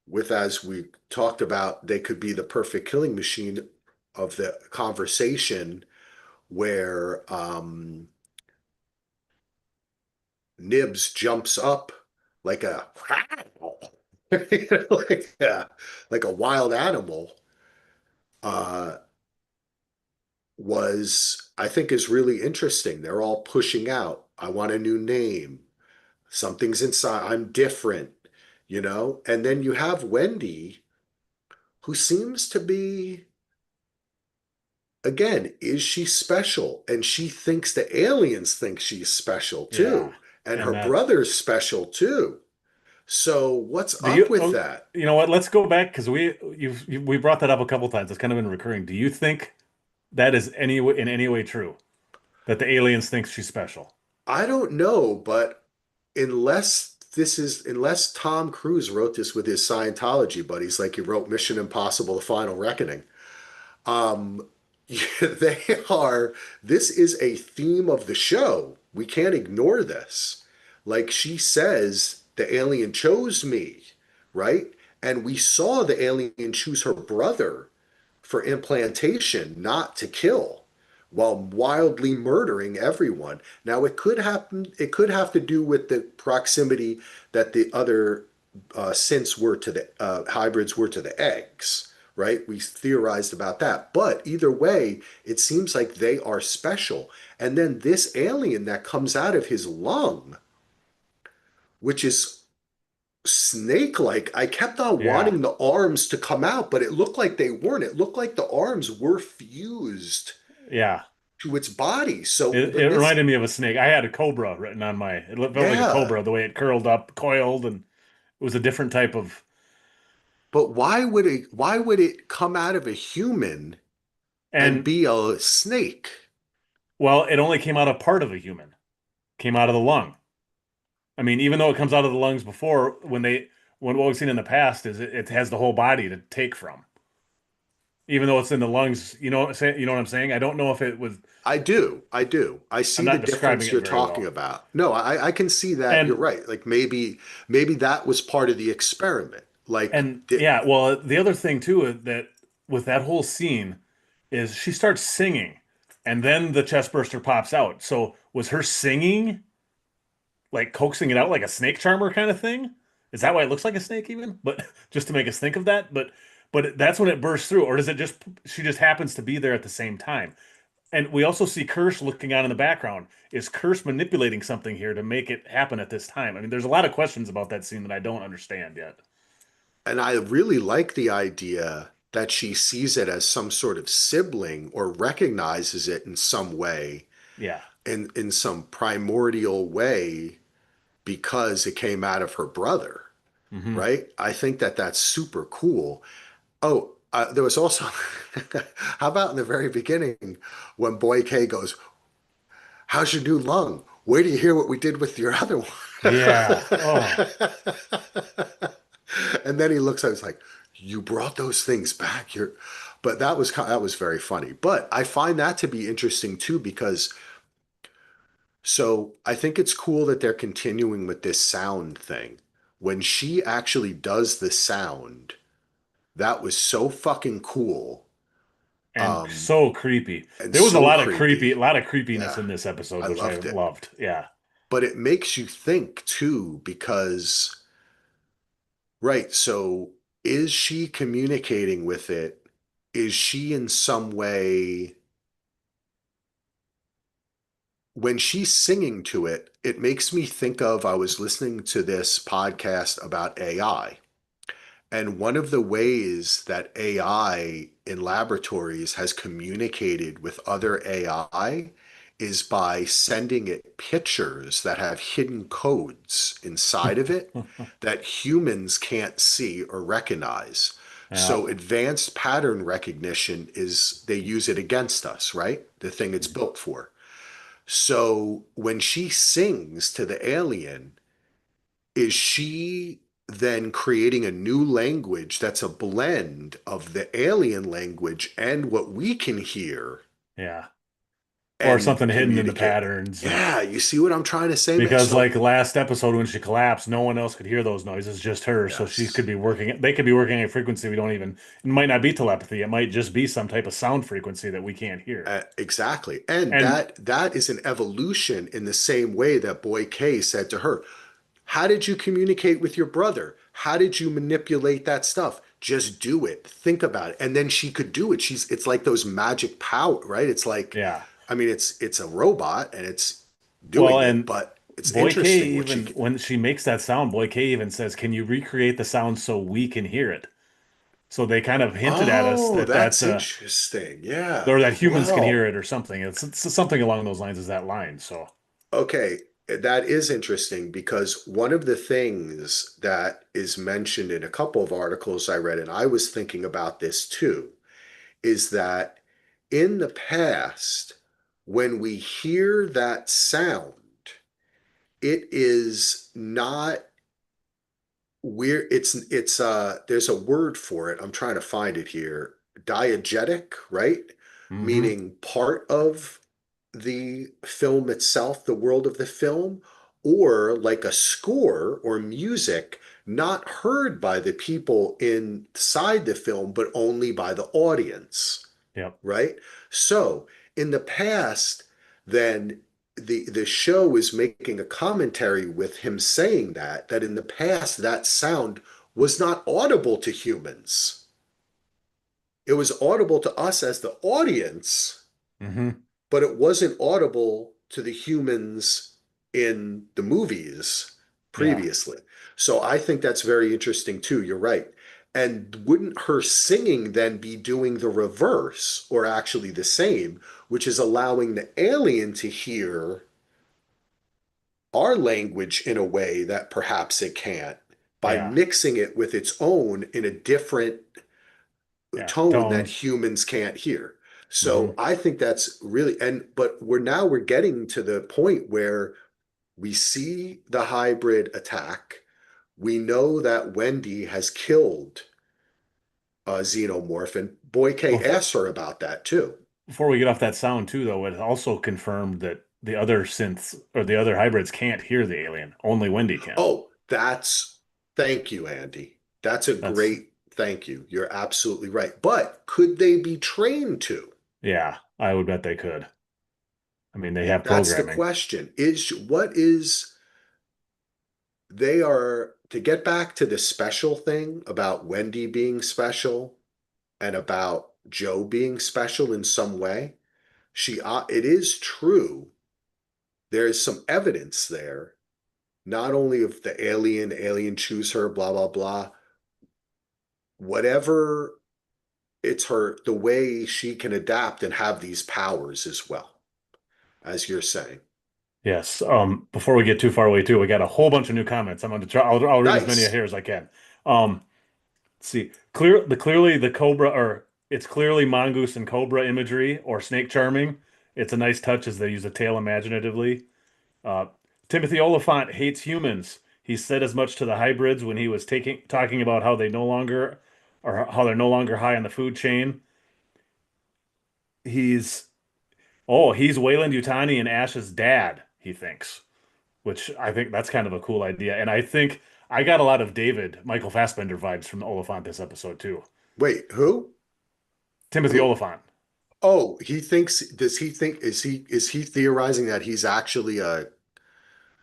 with as we talked about, they could be the perfect killing machine of the conversation where Nibs jumps up like a like a wild animal uh, was, I think, is really interesting. They're all pushing out. I want a new name. Something's inside. I'm different, And then you have Wendy, who seems to be, again, is she special? And she thinks the aliens think she's special Yeah. too. And her And that brother's special too. So what's do up you with oh, that? you know what? Let's go back because we brought that up a couple times. It's kind of been recurring. Do you think that is in any way true that the aliens think she's special? I don't know, but unless Tom Cruise wrote this with his Scientology buddies, like he wrote Mission Impossible: The Final Reckoning, um, they are. This is a theme of the show. We can't ignore this. Like she says, the alien chose me, right? And we saw the alien choose her brother for implantation, not to kill, while wildly murdering everyone. Now it could have to do with the proximity that the other synths were to the hybrids were to the eggs, right? We theorized about that. But either way, it seems like they are special. And then this alien that comes out of his lung, which is snake-like. I kept on Yeah. wanting the arms to come out, but it looked like they weren't. It looked like the arms were fused Yeah. to its body. So It when this, reminded me of a snake. I had a cobra written on my. It felt like a yeah, cobra the way it curled up, coiled, and it was a different type of. but why would it come out of a human and And be a snake? well, it only came out of part of a human. Came out of the lung. I mean, even though it comes out of the lungs before, when what we've seen in the past is it has the whole body to take from. Even though it's in the lungs, you know what I'm saying? I don't know if it was. I do. I do. I I'm see the not describing difference it you're very talking well. about. No, I can see that. You're And right. Like maybe that was part of the experiment. Like, And yeah, well, the other thing too is that with that whole scene is she starts singing and then the chest burster pops out. So was her singing like coaxing it out like a snake charmer kind of thing? Is that why it looks like a snake even? But just to make us think of that, but that's when it bursts through, or does it just she just happens to be there at the same time? And we also see Kirsch looking on in the background. Is Kirsch manipulating something here to make it happen at this time? I mean, there's a lot of questions about that scene that I don't understand yet. And I really like the idea that she sees it as some sort of sibling or recognizes it in some way, Yeah. in some primordial way, because it came out of her brother, Hmm. right? I think that that's super cool. Oh, there was also, how about in the very beginning when Boy K goes, "How's your new lung? Where do you hear what we did with your other one?" Yeah. Oh, And then he looks at us like, "You brought those things back." You're, but that was very funny. But I find that to be interesting too because so I think it's cool that they're continuing with this sound thing. When she actually does the sound, that was so fucking cool, and so creepy. and There was a so lot of creepy, creepy. a lot of creepiness Yeah, in this episode, I which I loved it. loved. Yeah. But it makes you think too, because, right, so is she communicating with it? Is she in some way, when she's singing to it, it makes me think of, I was listening to this podcast about AI. And one of the ways that AI in laboratories has communicated with other AI is by sending it pictures that have hidden codes inside of it that humans can't see or recognize. Yeah. So advanced pattern recognition is, they use it against us, right? The thing it's built for. So when she sings to the alien, is she then creating a new language that's a blend of the alien language and what we can hear Yeah. Or and something hidden in the communicate? patterns. And Yeah, you see what I'm trying to say, man? because So, like last episode when she collapsed, no one else could hear those noises, just her. So she yes, could be working, they could be working at a frequency we don't even, it might not be telepathy. It might just be some type of sound frequency that we can't hear. exactly. And And that is an evolution in the same way that Boy K said to her, "How did you communicate with your brother? How did you manipulate that stuff? Just do it. Think about it." And then she could do it. It's like those magic power, right? It's like, yeah. I mean, it's a robot and it's Well, doing it, and but it's Boy K interesting what she even can. when she makes that sound, Boy K even says, "Can you recreate the sound so we can hear it?" So they kind of hinted at us Oh, that that's interesting. Yeah. or that humans can hear Well, it or something. It's something along those lines as that line. So okay. That is interesting because one of the things that is mentioned in a couple of articles I read, and I was thinking about this too, is that in the past, when we hear that sound, it is not, we're it's there's a word for it. I'm trying to find it here. Diegetic, right? hmm. Meaning part of the film itself, the world of the film, or like a score or music not heard by the people inside the film, but only by the audience, Yep. right? So in the past, then the show is making a commentary with him saying that in the past that sound was not audible to humans. It was audible to us as the audience, Hmm. but it wasn't audible to the humans in the movies Yeah. previously. So I think that's very interesting too. You're right. And wouldn't her singing then be doing the reverse or actually the same, which is allowing the alien to hear our language in a way that perhaps it can't by Yeah. mixing it with its own in a different Yeah. tone that Tone. humans can't hear. So Hmm. I think that's really, and but we're getting to the point where we see the hybrid attack. We know that Wendy has killed a xenomorph, and Boy K Bef- asks her about that too. Before we get off that sound too, though, it also confirmed that the other synths or the other hybrids can't hear the alien. Only Wendy can. Oh, that's, thank you, Andy. That's a That's great thank you. You're absolutely right. But could they be trained to? yeah. I would bet they could. I mean, they have That's the programming. question. Is what is they are, to get back to the special thing about Wendy being special and about Joe being special in some way. it is true. There is some evidence there, not only of the alien choose her, blah, blah, blah. Whatever, it's her, the way she can adapt and have these powers as well, as you're saying. Yes. Before we get too far away too, we got a whole bunch of new comments. I'm going to try. I'll read as many Nice. here as I can. Let's see. Clearly the cobra, or it's clearly mongoose and cobra imagery or snake charming. It's a nice touch as they use the tail imaginatively. Uh, Timothy Oliphant hates humans. He said as much to the hybrids when he was talking about how they no longer, or how they're no longer high on the food chain. He's he's Wayland Yutani and Ash's dad, he thinks, which I think that's kind of a cool idea. And I think I got a lot of Michael Fassbender vibes from Oliphant this episode too. Wait, who? Timothy Who? Oliphant. Oh, he thinks, does he think, is he theorizing that he's actually a,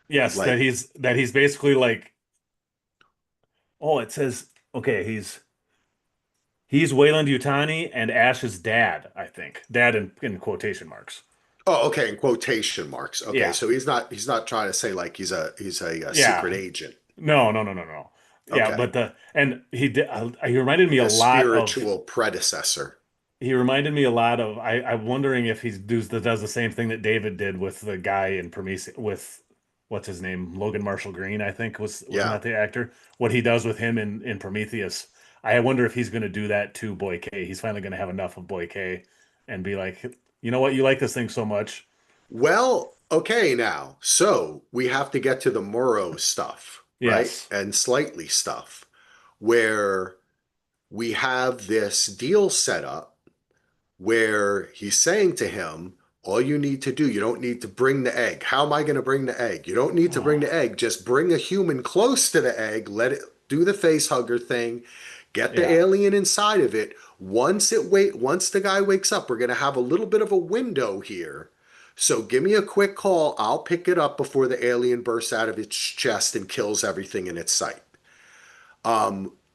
Yes, like, that he's basically like, it says okay, he's Wayland Yutani and Ash's dad, I think. Dad in quotation marks. oh, okay, in quotation marks. Okay, Yeah. so he's not trying to say like he's a secret Yeah. agent. No, no, no, no, no. Yeah, Okay. but and he reminded me Like a a lot of spiritual predecessor. I'm wondering if he does the same thing that David did with the guy in Prometheus with what's his name? Logan Marshall Green, I think wasn't Yeah. that the actor? What he does with him in Prometheus. I wonder if he's going to do that to Boy K. He's finally going to have enough of Boy K and be like, you know what, you like this thing so much. Well, okay now. So we have to get to the Morrow stuff, right? Yes. And Slightly stuff, where we have this deal set up where he's saying to him, all you need to do, you don't need to bring the egg. How am I going to bring the egg? You don't need to bring Oh, the egg. Just bring a human close to the egg, let it do the face hugger thing, get the yeah. alien inside of it. Once the guy wakes up, we're going to have a little bit of a window here. So give me a quick call. I'll pick it up before the alien bursts out of its chest and kills everything in its sight.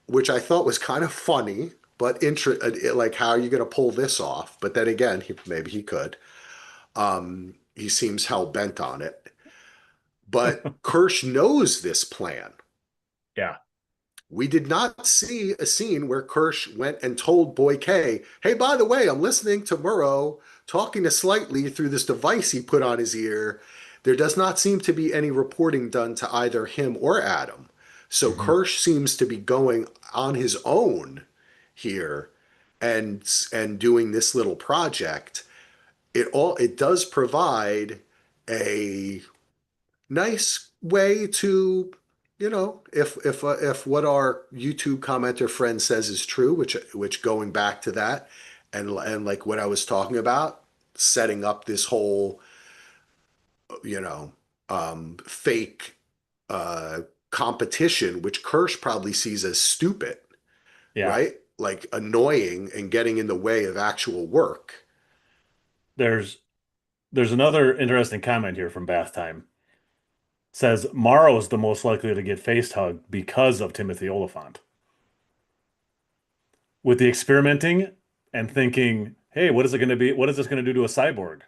Which I thought was kind of funny, but like, how are you going to pull this off? But then again, maybe he could. He seems hell bent on it. But Kirsch knows this plan. Yeah. We did not see a scene where Kirsch went and told Boy K, hey, by the way, I'm listening to Murrow talking to Slightly through this device he put on his ear. There does not seem to be any reporting done to either him or Adam. So Hmm. Kirsch seems to be going on his own here and doing this little project. It does provide a nice way to, if what our YouTube commenter friend says is true, which going back to that, and like what I was talking about, setting up this whole, you know fake uh competition, which Kirsch probably sees as stupid, Yeah. right? Like annoying and getting in the way of actual work. There's there's another interesting comment here from Bath Time. Says Morrow is the most likely to get face hugged because of Timothy Oliphant. With the experimenting and thinking, hey, what is it going to be? What is this going to do to a cyborg?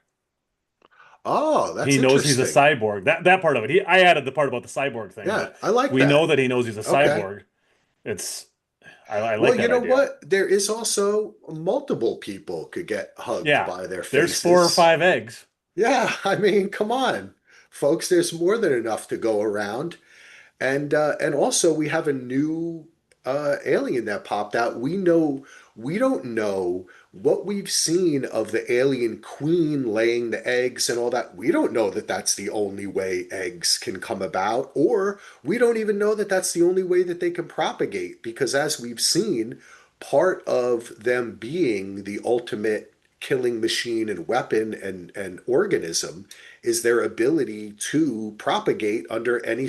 Oh, that's He knows he's a interesting. cyborg. That part of it. I added the part about the cyborg thing, Yeah, but I like we know that. that he knows he's a Okay. cyborg. It's I Well, like you that know idea. what? There is also multiple people could get hugged Yeah. by their There's four or faces. five eggs. Yeah, I mean, come on, folks, there's more than enough to go around. And also we have a new alien that popped out. We don't know what we've seen of the alien queen laying the eggs and all that. We don't know that that's the only way eggs can come about, or we don't even know that that's the only way that they can propagate, because as we've seen, part of them being the ultimate killing machine and weapon and organism is their ability to propagate under any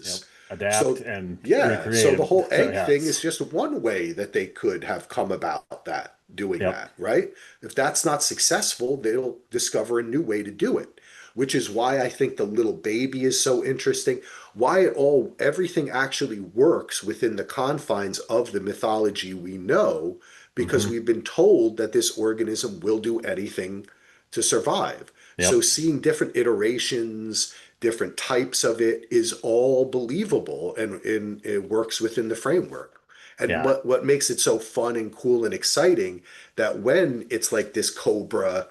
Yep. circumstances. Adapt So, and yeah, so recreate. the whole So egg thing is yes. just one way that they could have come about doing Yep. that, right? If that's not successful, they'll discover a new way to do it, which is why I think the little baby is so interesting, why everything actually works within the confines of the mythology we know, because Hmm. we've been told that this organism will do anything to survive. So Yep. seeing different iterations, different types of it is all believable and it works within the framework. And Yeah. what makes it so fun and cool and exciting that when it's like this cobra,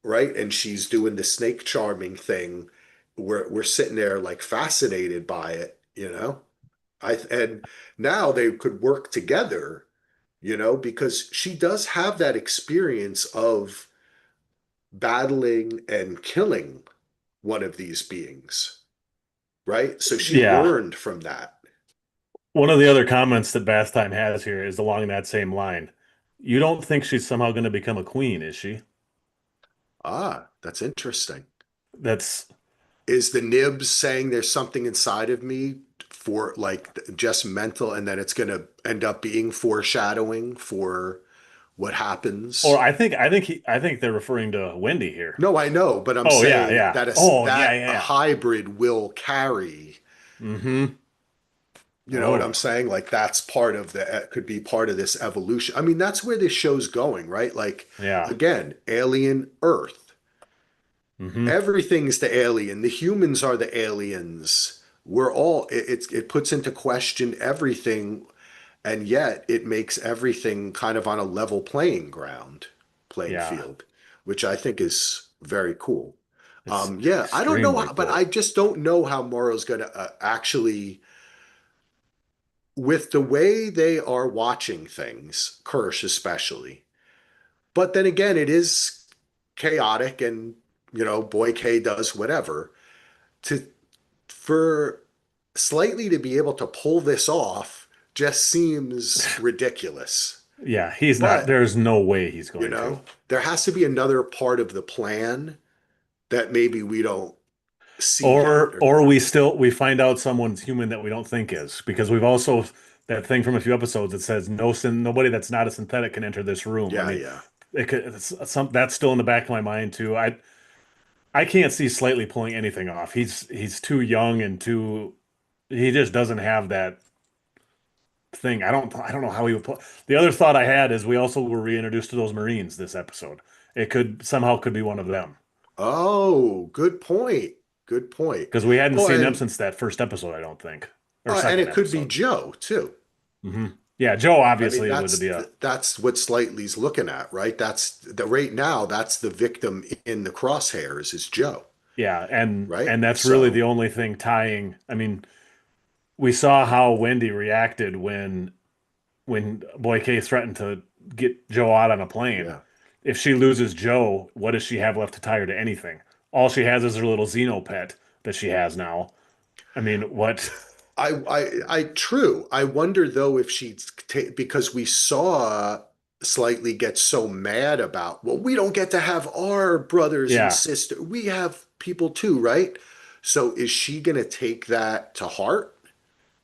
right, and she's doing the snake charming thing, we're sitting there like fascinated by it, you know? And now they could work together, because she does have that experience of battling and killing one of these beings, right? So she Yeah. learned from that. One of the other comments that Bath Time has here is along that same line. You don't think she's somehow going to become a queen, is she? Ah, that's interesting. That's Is the nibs saying there's something inside of me for like just mental, and then it's going to end up being foreshadowing for what or happens? I think they're referring to Wendy here. No, I know, but I'm Oh yeah, saying yeah. that Oh yeah, that a yeah. hybrid will carry. Mm-hmm. You know what I'm Oh saying? Like that's part of the could be part of this evolution. I mean, that's where this show's going, right? Like yeah. again, alien Earth. Mm-hmm. Everything's the alien. The humans are the aliens. We're all it puts into question everything, and yet it makes everything kind of on a level playing Yeah. field, which I think is very cool. It's Yeah, I don't know, extremely but I cool. just don't know how Morrow's going to actually, with the way they are watching things, Kirsch especially. But then again, it is chaotic, and Boy K does whatever. To for slightly to be able to pull this off just seems ridiculous. Yeah, he's not. But, There's no way he's going to. there has to be another part of the plan that maybe we don't see yet. Or we find out someone's human that we don't think is because we've also that thing from a few episodes that says nobody that's not a synthetic can enter this room. I Yeah, mean, yeah. it's some that's still in the back of my mind too. I can't see Slightly pulling anything off. He's too young and too he just doesn't have that thing. I don't know how he would pull. The other thought I had is we also were reintroduced to those Marines this episode. It could be one of them Oh, good point. Good point. because we hadn't Well, seen them and since that first episode, I don't think, or and second it could be episode. Joe too. Hmm. Yeah, Joe I mean, obviously would be a that's what Slightly's looking at, right? That's the right now. That's the victim in the crosshairs is Joe, yeah, and right? that's really the So only thing tying. I mean, we saw how Wendy reacted when Boy K threatened to get Joe out on a plane. yeah, If she loses Joe, what does she have left to tie her to anything? All she has is her little Xeno pet that she has now. I mean, what? true. I wonder though if because we saw Slightly get so mad about, well, we don't get to have our brothers and Yeah, sisters. We have people too, right? So is she going to take that to heart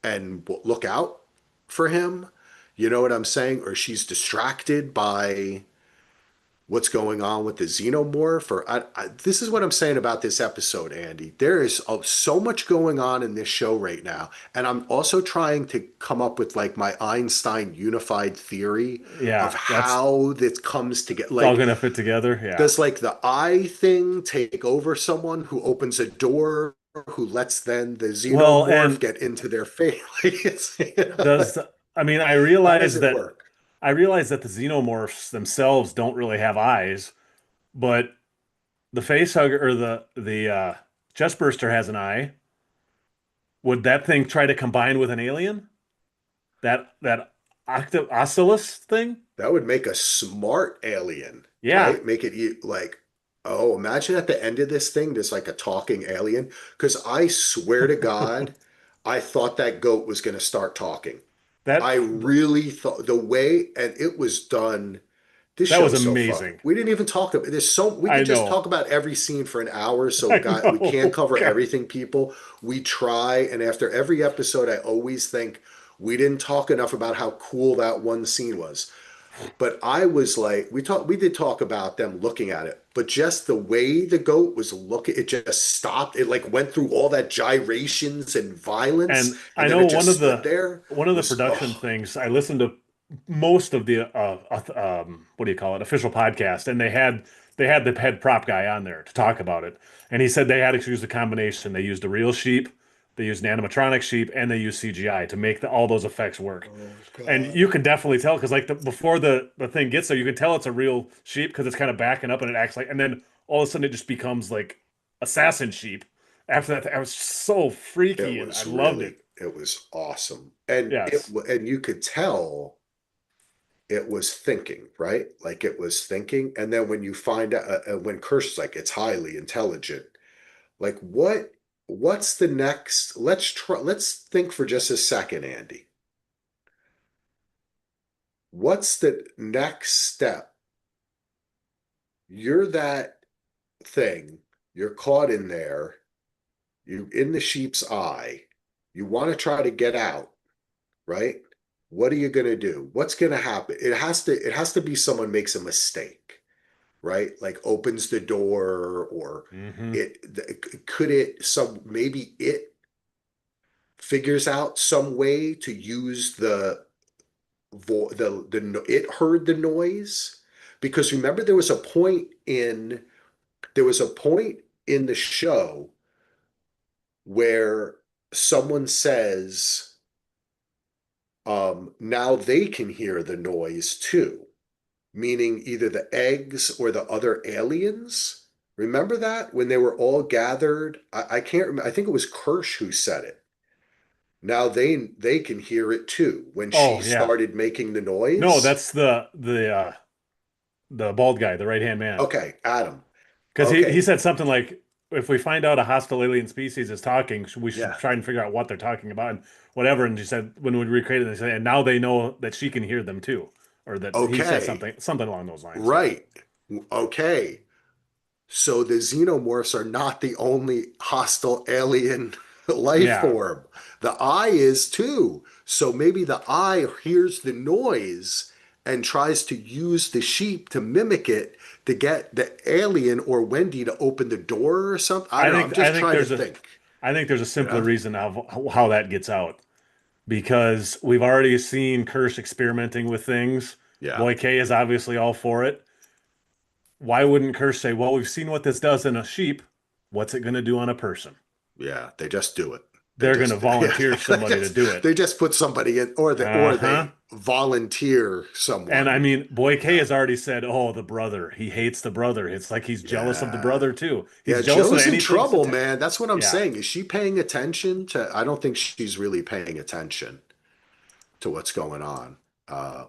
and look out for him? You know what I'm saying? Or she's distracted by what's going on with the xenomorph. Or this is what I'm saying about this episode, Andy. There is so much going on in this show right now, and I'm also trying to come up with like my Einstein unified theory of yeah, that's how this comes together. it's all Like, gonna fit together. Yeah. does like the eye thing take over someone who opens a door? Who lets then the Well, xenomorph and get into their face? does I mean, How does it work? I realize that the xenomorphs themselves don't really have eyes, but the face hugger or the chest burster has an eye. Would that thing try to combine with an alien? That Octolus thing? That would make a smart alien, Yeah. right? Make it like, oh, imagine at the end of this thing, there's like a talking alien. Because I swear to God, I thought that goat was going to start talking. That I really thought the way, and it was done. This that was show's so fun. amazing. We didn't even talk about there's so we I could just know. talk about every scene for an hour. So I God, we can't know. cover God. everything, people. We try, and after every episode, I always think we didn't talk enough about how cool that one scene was. But I was like, we did talk about them looking at it, but just the way the goat was looking, it just stopped. It like went through all that gyrations and violence, And and I then know it just stood there. one of the Was production oh things I listened to most of the what do you call it official podcast, and they had they had the head prop guy on there to talk about it, and he said they had to use a combination. They used a real sheep, they used an animatronic sheep, and they used CGI to make all those effects work. Oh And God. you can definitely tell because like before the thing gets there, you can tell it's a real sheep because it's kind of backing up and it acts like, and then all of a sudden it just becomes like assassin sheep. After that, I was so It freaky and I was loved really, it. it was awesome. And Yes. and you could tell it was thinking, right? Like it was thinking. And then when you find out, when Kirsch's like, it's highly intelligent, like what's the next? Let's think for just a second, Andy. What's the next step? You're that thing, you're caught in there, you in the sheep's eye, you want to try to get out, right? What are you going to do? What's going to happen? It has to be someone makes a mistake, right? Like opens the door or Hmm. it could it some maybe it figures out some way to use the it heard the noise because remember there was a point in the show where someone says now they can hear the noise too, meaning either the eggs or the other aliens. Remember that when they were all gathered? I can't remember. I think it was Kirsch who said it. Now they can hear it too when she Oh yeah. started making the No, noise. that's the bald guy, the right hand man. Okay, Adam. Because he Okay, said something like, if we find out a hostile alien species is talking, we should yeah. try and figure out what they're talking about and whatever. And she said when we recreated it, they said, and now they know that she can hear them too, or that he said Okay, something along those lines. Yeah, right. Okay. So the xenomorphs are not the only hostile alien life yeah. form. The eye is too. So maybe the eye hears the noise and tries to use the sheep to mimic it to get the alien or Wendy to open the door or something. I I don't know. I'm think I just think trying to there's a think, I think there's a you simpler know? reason how that gets out because we've already seen Kirsch experimenting with things. Yeah. Boy K is obviously all for it. Why wouldn't Kirsch say, "Well, we've seen what this does in a sheep. What's it going to do on a person?" Yeah. They just do it. They They're going to just yeah, volunteer somebody to do it. they just put somebody in or Uh-huh. they volunteer And I someone. mean, Boy K Yeah. has already said, "Oh, the brother. He hates the brother. It's like he's jealous of the Yeah. brother too. Yeah, He's jealous of Joe's in anything." trouble, man. That's what I'm Yeah. saying. Is she paying attention to? I don't think she's really paying attention to what's going on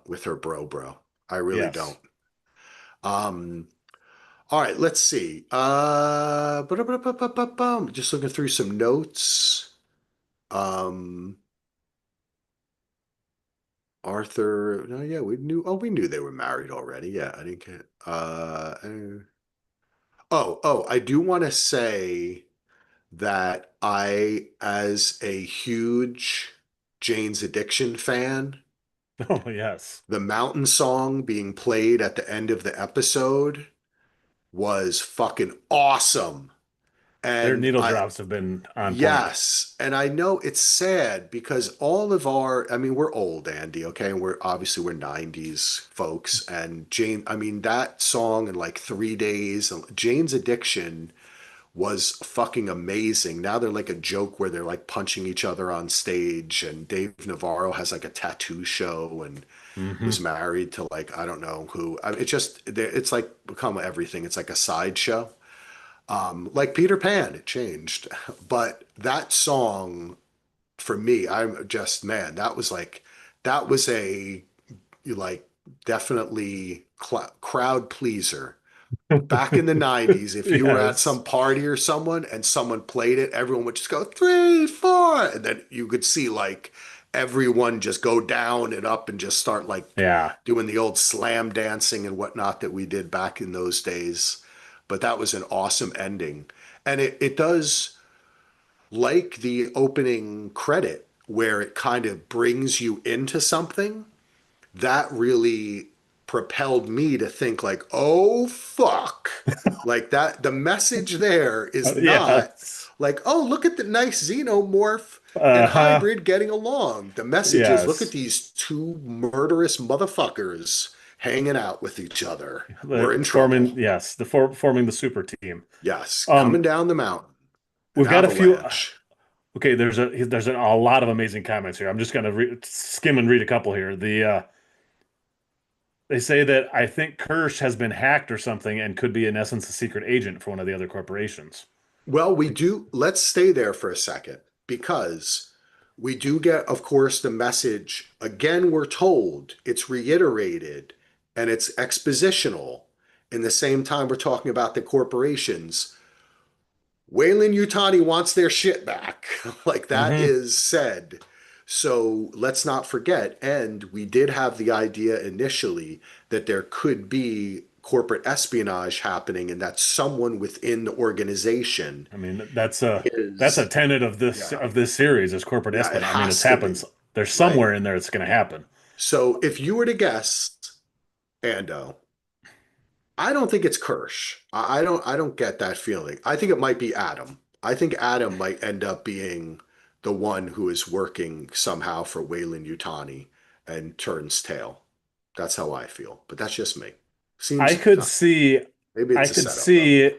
with her bro. I really don't. Yes. Um, all right, let's see. Just looking through some notes. Um, Arthur. No, yeah, we knew. Oh, we knew they were married already. Yeah, I didn't get. I do want to say that as a huge Jane's Addiction fan, Oh, yes. the mountain song being played at the end of the episode was fucking awesome. Their And needle drops have been on point. yes, and I know it's sad because I mean, we're old, Andy, okay? And we're 90s folks. And Jane, I mean, that song in like 3 days, Jane's Addiction was fucking amazing. Now they're like a joke where they're like punching each other on stage, and Dave Navarro has like a tattoo show and was Hmm. married to like I don't know who. I mean, it's like become everything. It's like a sideshow. Like Peter Pan, it changed, but that song for me, I'm just man. That was a like definitely crowd pleaser back in the 90s, if you were at Yes. some party or someone played it, everyone would just go 3 4 and then you could see like everyone just go down and up and just start like Yeah. doing the old slam dancing and whatnot that we did back in those days. But that was an awesome ending. And it does like the opening credit where it kind of brings you into something that really propelled me to think like, oh fuck. Like that the message there is not Yes. like, oh, look at the nice xenomorph and Uh-huh. hybrid getting along. The message is look at Yes. these two murderous motherfuckers hanging out with each other. We're The in forming, trouble. yes, forming the super team. Yes, coming Um, down the mountain, an we've got a few. avalanche. Okay, a lot of amazing comments here. I'm just gonna skim and read a couple here. They say that I think Kirsch has been hacked or something and could be in essence a secret agent for one of the other corporations. Well, we do. Let's stay there for a second because we do get, of course, the message. Again, we're told it's reiterated and it's expositional. In the same time, we're talking about the corporations. Wayland Yutani wants their shit back. Like that Hmm. is said. So let's not forget. And we did have the idea initially that there could be corporate espionage happening and that someone within the organization I mean, that's a is, tenet of yeah, this series is corporate yeah, it espionage. I mean, it's has to happens. be, There's right? somewhere in there it's going to happen. So if you were to guess, Ando, I don't think it's Kirsch. I don't get that feeling. I think it might be Adam. I think Adam might end up being the one who is working somehow for Wayland Yutani and turns tail. That's how I feel. But that's just me. I Seems could see, maybe I it's a could setup though. see,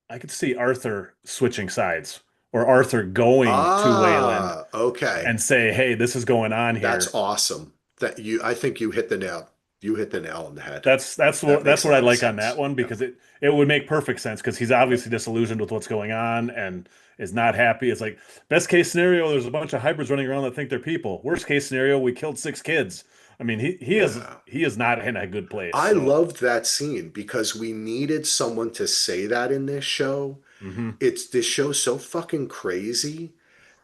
I could see Arthur switching sides or Arthur going to Wayland Ah, okay. and say, "Hey, this is going on That's here." awesome. That you I think you hit the nail. You hit the nail on the head. That's That that's makes a what I lot of like on that sense. one Yep. because it would make perfect sense because he's Yep. obviously disillusioned with what's going on and is not happy. It's like best case scenario, there's a bunch of hybrids running around that think they're people. Worst case scenario, we killed 6 kids. I mean, Yeah. he is not in a good place. I So, loved that scene because we needed someone to say that in this show. hmm It's this show's so fucking crazy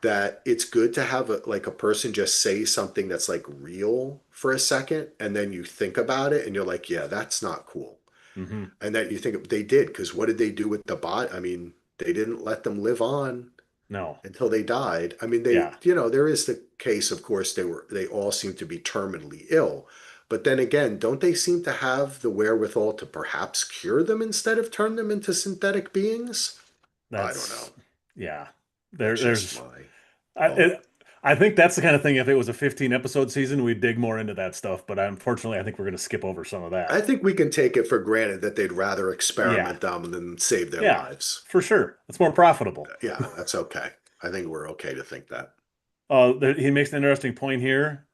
that it's good to have a person just say something that's like real for a second and then you think about it and you're like, yeah, that's not cool. hmm And then you think they did because what did they do with the bot? I mean, they didn't let them live on no, until they died. I mean, yeah, there is the case, of course, they all seem to be terminally ill. But then again, don't they seem to have the wherewithal to perhaps cure them instead of turn them into synthetic beings? I don't know. that's yeah. That's just There's my I thought. I think that's the kind of thing. If it was a 15 episode season, we'd dig more into that stuff. But unfortunately, I think we're going to skip over some of I that. think we can take it for granted that they'd rather Yeah, experiment them than save their yeah, lives. for sure. It's more profitable. Yeah, that's okay. I think we're okay to think that. He makes an interesting point here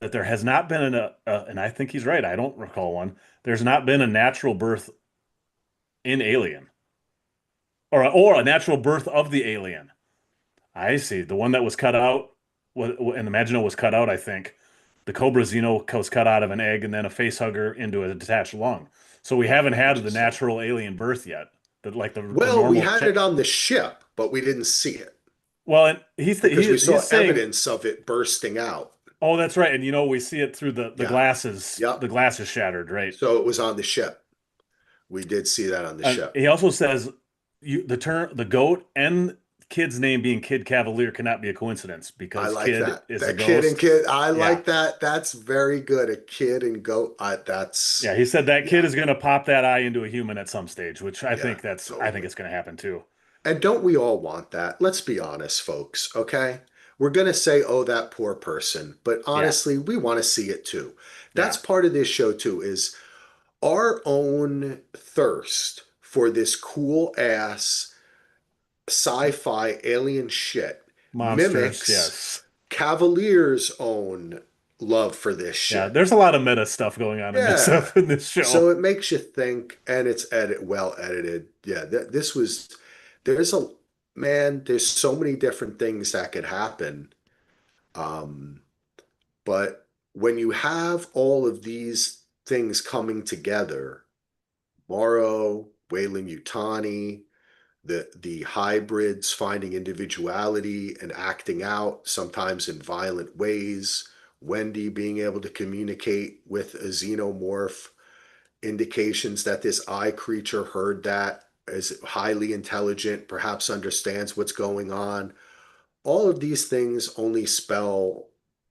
that there has not been and I think he's right. I don't recall one. There's not been a natural birth in Alien, or a natural birth of the alien. I see. The one that was cut out, and the Maginot was cut out. I think the Cobra Xeno was cut out of an egg and then a face hugger into a detached lung. So we haven't had the Interesting. natural alien birth yet. Like the Well, we normal had check. it on the ship, but we didn't see it Well, and because we saw he's saying, evidence of it bursting out. oh, that's right. And we see it through the Yeah. glasses. The Yep. glass is shattered, right? So it was on the ship. We did see that on the And ship. he also says the goat and kid's name being Kid Cavalier cannot be a coincidence I because like Kid that. is a That kid and ghost. kid. I Yeah. like that. That's very good. A kid and goat. Yeah, That's he said that kid yeah, is going to pop that eye into a human at some stage, which yeah, I think totally. it's going to happen too. And don't we all want that? Let's be honest, folks. Okay, we're gonna say, "Oh, that poor person," but Yeah. honestly, we want to see it too. That's Yeah. part of this show too. Is our own thirst for this cool ass sci-fi alien shit Monsters, mimics yes. Cavalier's own love for this Yeah, shit. there's a lot of meta stuff going on in this Yeah. in this So show. it makes you think, and it's well edited. Yeah, this was, there's a, man, there's so many different things that could happen. Um, but when you have all of these things coming together, Morrow, Wayland Yutani, the hybrids finding individuality and acting out, sometimes in violent ways. Wendy being able to communicate with a xenomorph, indications that this eye creature heard that, is highly intelligent, perhaps understands what's going on. All of these things only spell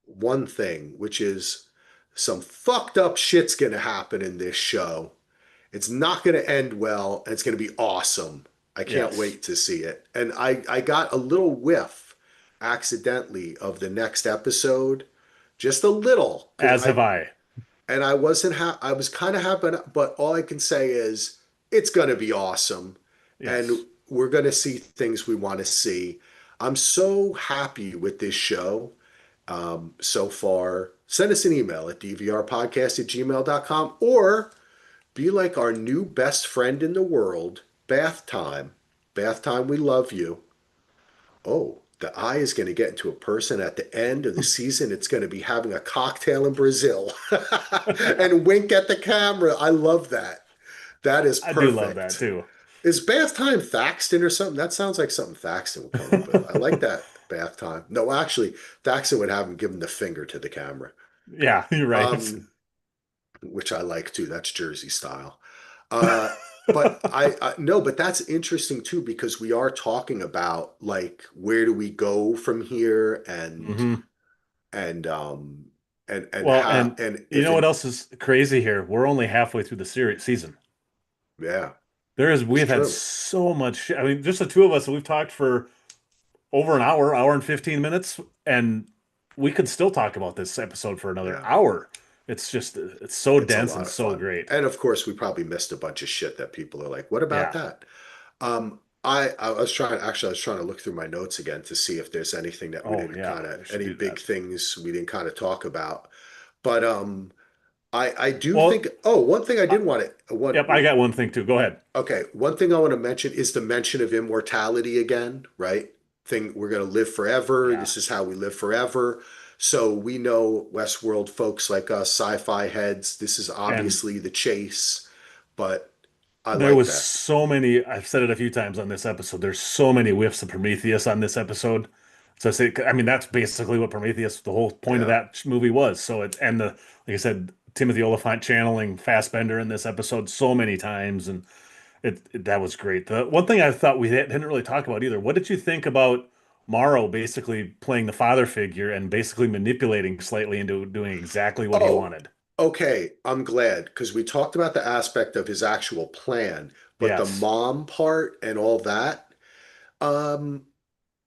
one thing, which is some fucked up shit's gonna happen in this show. It's not going to end well, and it's going to be awesome. I can't Yes. wait to see it. And I got a little whiff accidentally of the next episode, just a little, because As have I. and I wasn't I was kind of happy, but all I can say is it's going to be awesome, and Yes. we're going to see things we want to see. I'm so happy with this show so far. Send us an email at dvrpodcast@gmail.com or be like our new best friend in the world, Bath Time. Bath Time, we love you. Oh, the eye is going to get into a person at the end of the season. It's going to be having a cocktail in Brazil and wink at the camera. I love that. That is I do love that perfect. too. Is bath time Thaxton or something? That sounds like something Thaxton would come up with. I like that bath time. No, actually, Thaxton would have him give him the finger to the camera, Yeah, you're right. which I like too. That's Jersey style. Uh, but I no, but that's interesting too because we are talking about like where do we go from here hmm and and Well, how and and you if know what it else is crazy here? We're only halfway through the series season. yeah, it's We've had true. so much. I mean, just the two of us, we've talked for over an hour, hour and 15 minutes, and we could still talk about this episode for another Yeah, hour. It's just, it's so it's a dense lot and of so fun. great. And of course, we probably missed a bunch of shit that people are like, "What about Yeah. that?" I was trying actually I was trying to look through my notes again to see if there's anything that we Oh, didn't yeah. kind of We should any do big that. things we didn't kind of talk about. But I do think Well, one thing I uh, did want to one yep, I got one thing too. Go ahead. okay, one thing I want to mention is the mention of immortality again, right? Thing we're going to live forever. Yeah. This is how we live forever. So we know Westworld folks like us, sci-fi heads, this is And obviously the chase, but I there like was that. so many, I've said it a few times on this episode. There's so many whiffs of Prometheus on this episode. So I mean, that's basically what Prometheus, the whole point of Yeah. that movie was. So it, and the, like I said, Timothy Oliphant channeling Fassbender in this episode so many times. And that was great. The one thing I thought we didn't really talk about either. What did you think about Morrow basically playing the father figure and basically manipulating slightly into doing exactly what he Oh, wanted? okay. I'm glad because we talked about the aspect of his actual plan, but the Yes. mom part and all that, um,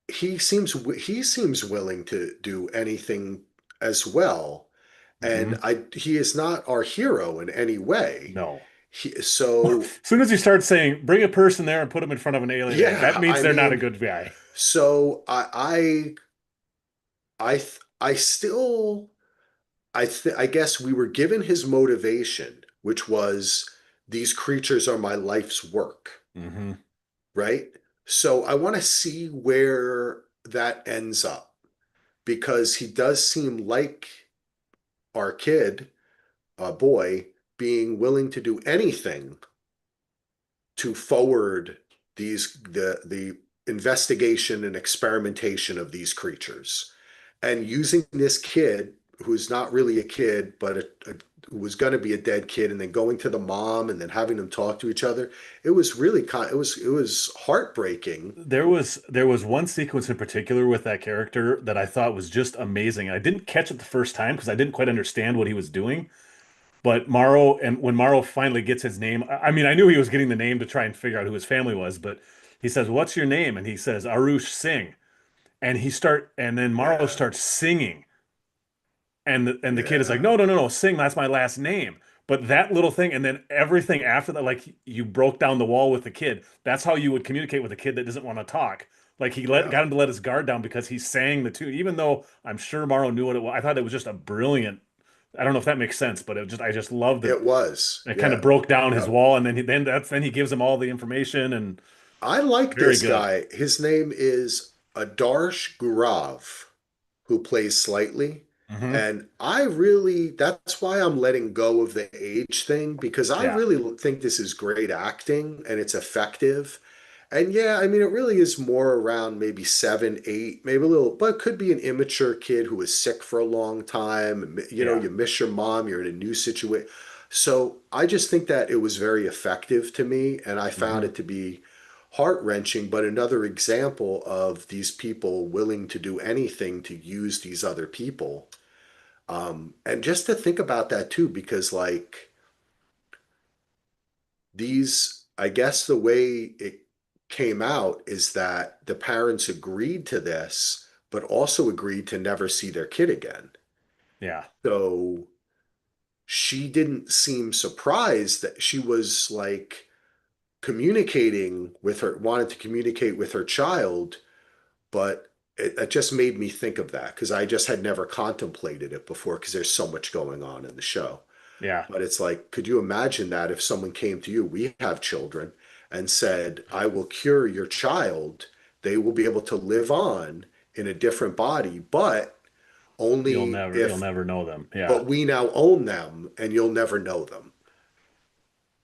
he seems willing to do anything as well. And hmm he is not our hero in any way. No. As So soon as you start saying bring a person there and put them in front of an alien egg, that yeah, means I they're not a mean, good guy. so I still I guess we were given his motivation, which was these creatures are my life's work, hmm right? So I want to see where that ends up because he does seem like our kid, boy, being willing to do anything to forward the investigation and experimentation of these creatures and using this kid who's not really a kid but who was going to be a dead kid and then going to the mom and then having them talk to each other. It was really it was heartbreaking. There was one sequence in particular with that character that I thought was just amazing. I didn't catch it the first time because I didn't quite understand what he was doing. But Morrow, and when Morrow finally gets his name, I mean, I knew he was getting the name to try and figure out who his family was, but he says, "What's your name?" And he says, "Arush Singh." And then Morrow Yeah, starts singing, and the kid is like, yeah, "No, no, no, no, Singh, that's my last name." But that little thing, and then everything after that, like you broke down the wall with the kid. That's how you would communicate with a kid that doesn't want to talk. Like yeah. got him to let his guard down because he sang the tune, even though I'm sure Morrow knew what it was. I thought it was just a brilliant. I don't know if that makes sense, but I just loved that It was, it kind of yeah. broke down his Yep. wall, and then he gives him all the information, and I like very this good. guy. His name is Adarsh Gurav, who plays Slightly. hmm And I really, that's why I'm letting go of the age thing because I Yeah, really think this is great acting and it's effective. And yeah, I mean, it really is more around maybe 7, 8, maybe a little, but it could be an immature kid who was sick for a long time. You know, yeah. you miss your mom, you're in a new situation. So I just think that it was very effective to me, and I found hmm it to be heart-wrenching, but another example of these people willing to do anything to use these other people. And just to think about that too, because like I guess the way it came out is that the parents agreed to this, but also agreed to never see their kid again. Yeah. So she didn't seem surprised that she was like communicating with her, wanted to communicate with her child, but it just made me think of that because I just had never contemplated it before because there's so much going on in the show. Yeah, But it's like, could you imagine that if someone came to you, we have children, and said, I will cure your child, they will be able to live on in a different body, but only you'll if, never know them. Yeah, but we now own them and you'll never know them.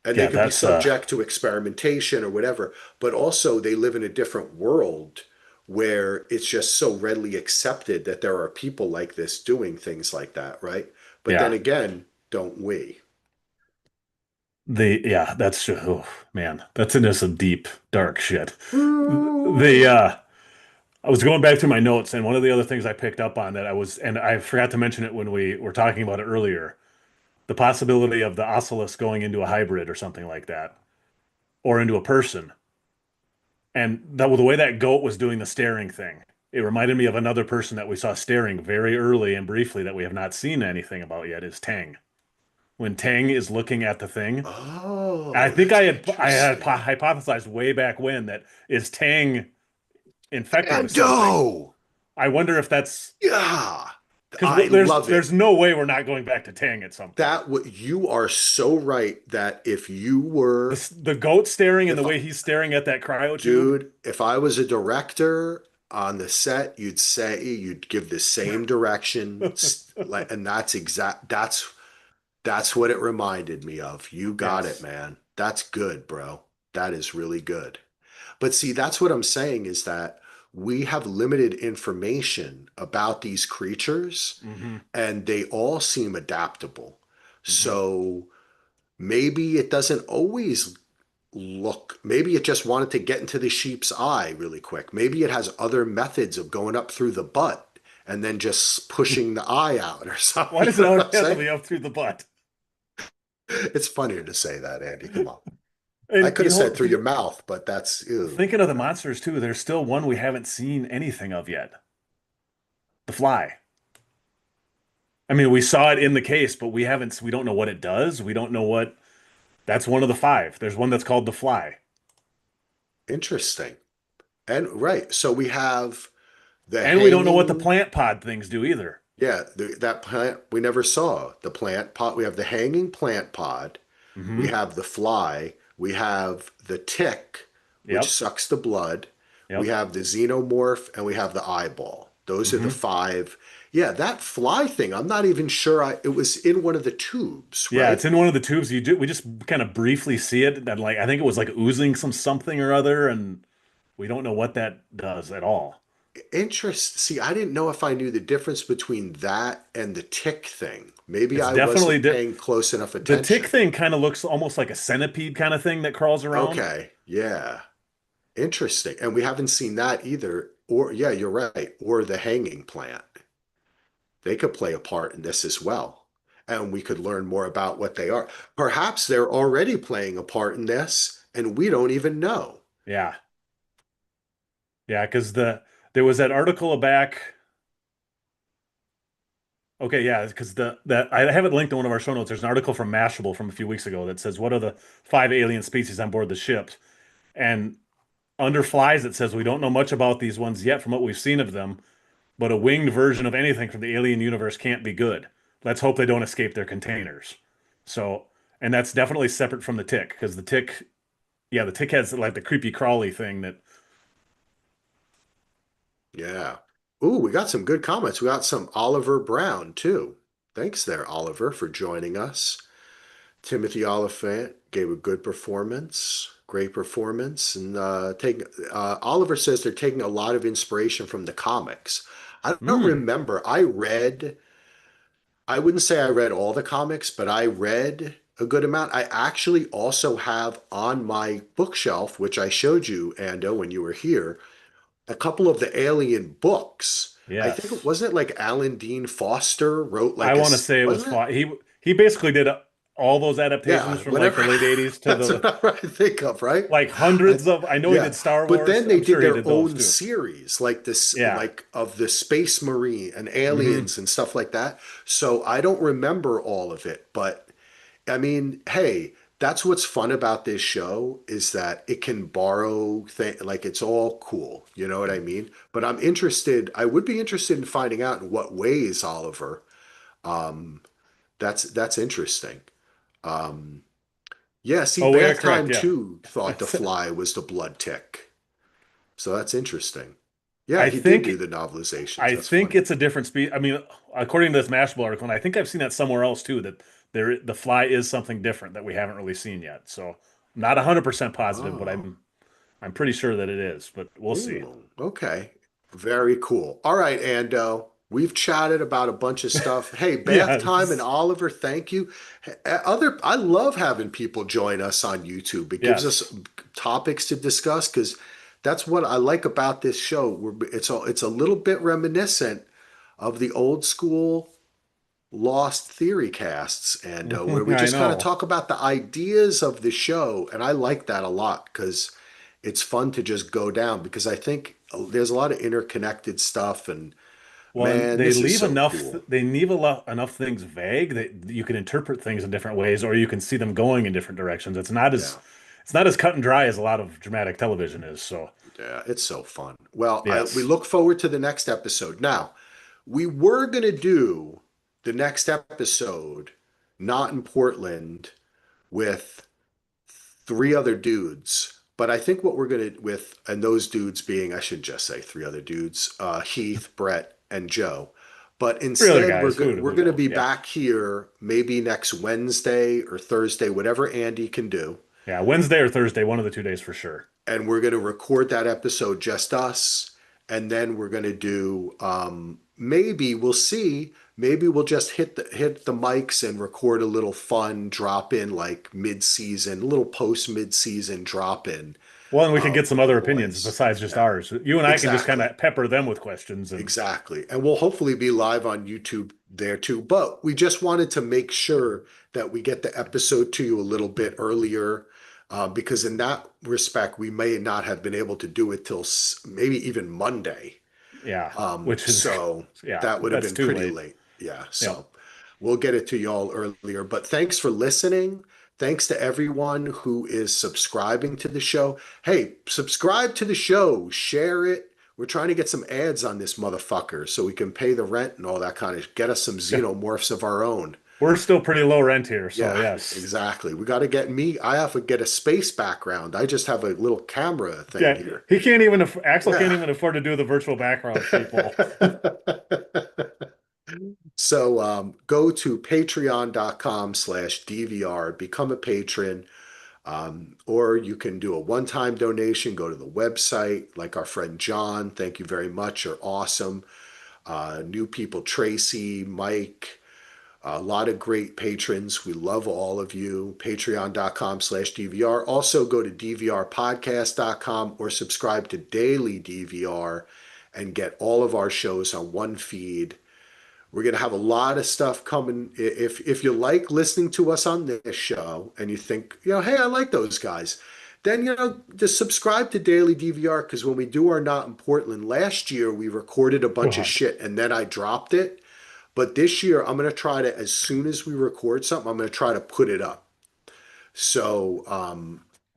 And they yeah, could be that's subject to experimentation or whatever, but also they live in a different world where it's just so readily accepted that there are people like this doing things like that, right? But then yeah. again, don't we? That's oh man, that's into some deep dark shit. The Ooh. I was going back through my notes, and one of the other things I picked up on that and I forgot to mention it when we were talking about it earlier, the possibility of the Oculus going into a hybrid or something like that, or into a person. And that the way that goat was doing the staring thing, it reminded me of another person that we saw staring very early and briefly that we have not seen anything about yet is Tang. When Tang is looking at the thing, I Oh, think that's I had interesting. hypothesized way back when that is Tang infected with something. Ando! I wonder if that's Yeah, because I love there's it. no way we're not going back to Tang at some point. That what you are so right that if you were, The goat staring and the if way he's staring at that cryo tube. dude, if I was a director on the set, you'd give the same direction, and that's what it reminded me of. You got it, Yes. man. That's good, bro. That is really good. But see, that's what I'm saying is that we have limited information about these creatures Hmm. and they all seem adaptable. Hmm. So maybe it doesn't always maybe it just wanted to get into the sheep's eye really quick. Maybe it has other methods of going up through the butt and then just pushing the eye out or something. Why You does it know what always I'm have to saying? be up through the butt? It's funnier to say that, Andy. Come on. I And could have said through your mouth, but that's ew. thinking of the monsters too, there's still one we haven't seen anything of yet. The fly. I mean, we saw it in the case, but we don't know what it does. We don't know what, that's one of the five. There's one that's called the fly. Interesting. And right. So we have the And we don't know what the hanging. plant pod things do either. Yeah, that plant we never saw. The plant pod. We have the hanging plant pod. We Hmm. have the fly. We have the tick, which Yep. sucks the blood. We Yep. have the xenomorph, and we have the eyeball. Those are the Hmm. five. Yeah, that fly thing. I'm not even sure. It was in one of the tubes, Yeah, it's right? in one of the tubes. We just kind of briefly see it, and like I think it was like oozing something or other, and we don't know what that does at all. Interest. See, I didn't know if I knew the difference between that and the tick thing. Maybe It's I definitely wasn't paying close enough the tick attention. thing kind of looks almost like a centipede kind of thing that crawls around. Okay, yeah. Interesting. And we haven't seen that either. Or, yeah, you're right. Or the hanging plant. They could play a part in this as well. And we could learn more about what they are. Perhaps they're already playing a part in this and we don't even know. Yeah, yeah, because there was that article back. Okay, yeah, because that I have it linked to one of our show notes. There's an article from Mashable from a few weeks ago that says what are the five alien species on board the ship, and under flies it says we don't know much about these ones yet from what we've seen of them, but a winged version of anything from the alien universe can't be good. Let's hope they don't escape their containers. So, and that's definitely separate from the tick because the tick has like the creepy crawly thing that. Yeah. Ooh, we got some good comments. We got some Oliver Brown too. Thanks there, Oliver, for joining us. Timothy Oliphant gave a good performance, great performance, and taking. Oliver says they're taking a lot of inspiration from the comics. I don't Hmm. remember. I read. I wouldn't say I read all the comics, but I read a good amount. I actually also have on my bookshelf, which I showed you, Ando, when you were here, a couple of the Alien books. I think it Yes. wasn't it like Alan Dean Foster wrote I like want to say it was wasn't it? fly. He basically did. all those adaptations Yeah, from like whenever the late 80s to that's the what I think of, right? like I, hundreds of, I know he yeah, did Star but Wars. then they I'm did sure he their did those own too. series, like this, Yeah. like of the Space Marine and Hmm. aliens and stuff like that. So I don't remember all of it, but I mean, hey, that's what's fun about this show is that it can borrow like it's all cool. You know what I mean? But I would be interested in finding out in what ways, Oliver. Um, that's interesting. Um, yeah, see, Oh, we are Bath correct. Time Yeah. 2 thought the fly was the blood tick. So that's interesting. Yeah, I he did think do the novelizations. I That's think funny. it's a different speed. I mean, according to this Mashable article, and I think I've seen that somewhere else too, that the fly is something different that we haven't really seen yet. So not 100% positive, but Oh. I'm pretty sure that it is, but we'll see. Ooh, okay. Very cool. All right, Ando. We've chatted about a bunch of stuff. Hey, Bath Time and Yes. Oliver, thank you. I love having people join us on YouTube. It gives us Yes. topics to discuss because that's what I like about this show. It's a little bit reminiscent of the old school Lost Theory casts, and where we I just kind of know. talk about the ideas of the show. And I like that a lot because it's fun to just go down because I think there's a lot of interconnected stuff. And Well, and man, they this is leave so enough, cool. they leave enough things vague that you can interpret things in different ways, or you can see them going in different directions. Yeah. It's not as cut and dry as a lot of dramatic television is. So, Yeah, it's so fun. Well, we yes. look forward to the next episode. Now, we were going to do the next episode not in Portland with three other dudes. But I think what we're gonna with and those dudes being, I should just say three other dudes, Heath, Brett, and Joe. But Three other instead, guys. we're Who gonna knows? be Yeah. back here maybe next Wednesday or Thursday, whatever Andy can do, Yeah. Wednesday or Thursday, one of the 2 days for sure. and we're gonna record that episode just us, and then we're gonna do maybe we'll see. Maybe we'll just hit the mics and record a little fun drop in like mid season, a little post mid season drop in Well, and we can get some with the other opinions boys. besides just Yeah, ours. You and I can just kind exactly. of pepper them with questions and Exactly. And we'll hopefully be live on YouTube there too. But we just wanted to make sure that we get the episode to you a little bit earlier, because in that respect, we may not have been able to do it till maybe even Monday. yeah, which is So yeah, that would have that's been too pretty late. late. Yeah. Yep. So we'll get it to you all earlier. But thanks for listening. Thanks to everyone who is subscribing to the show. Hey, subscribe to the show, share it. We're trying to get some ads on this motherfucker so we can pay the rent and all that kind of get us some Yeah. xenomorphs of our own. We're still pretty low rent here, so Yeah, yes. exactly. We got to get me. I have to get a space background. I just have a little camera thing Yeah, here. he can't even Axel can't Yeah. even afford to do the virtual backgrounds, people. So go to patreon.com/DVR, become a patron, or you can do a one-time donation. Go to the website, like our friend John. Thank you very much. You're awesome. New people, Tracy, Mike, a lot of great patrons. We love all of you. Patreon.com/DVR. Also go to DVRpodcast.com or subscribe to Daily DVR and get all of our shows on one feed. We're going to have a lot of stuff coming. If you like listening to us on this show and you think, hey, I like those guys, then, just subscribe to Daily DVR because when we do our Not in Portland, last year we recorded a bunch of God. shit and then I dropped it. But this year I'm going to try to, as soon as we record something, I'm going to try to put it up. So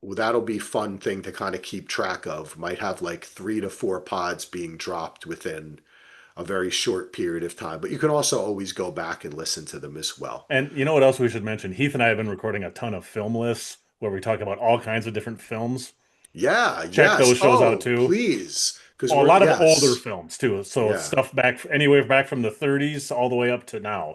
that'll be a fun thing to kind of keep track of. Might have like 3 to 4 pods being dropped within a very short period of time. But you can also always go back and listen to them as well. And you know what else we should mention? Heath and I have been recording a ton of film lists where we talk about all kinds of different films. Yeah, Check yes. those shows out Oh, too. please. Because Oh, a lot of older yes. films too. So Yeah. stuff back anywhere back from the 30s all the way up to now.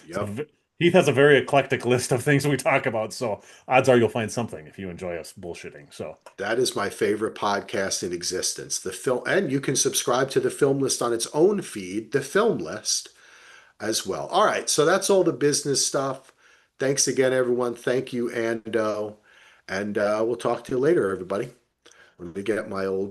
Yep. Heath has a very eclectic list of things we talk about. So odds are you'll find something if you enjoy us bullshitting. So That is my favorite podcast in existence. The film, and you can subscribe to the film list on its own feed, the film list as well. All right, so that's all the business stuff. Thanks again, everyone. Thank you, Ando. And we'll talk to you later, everybody. Let me get my old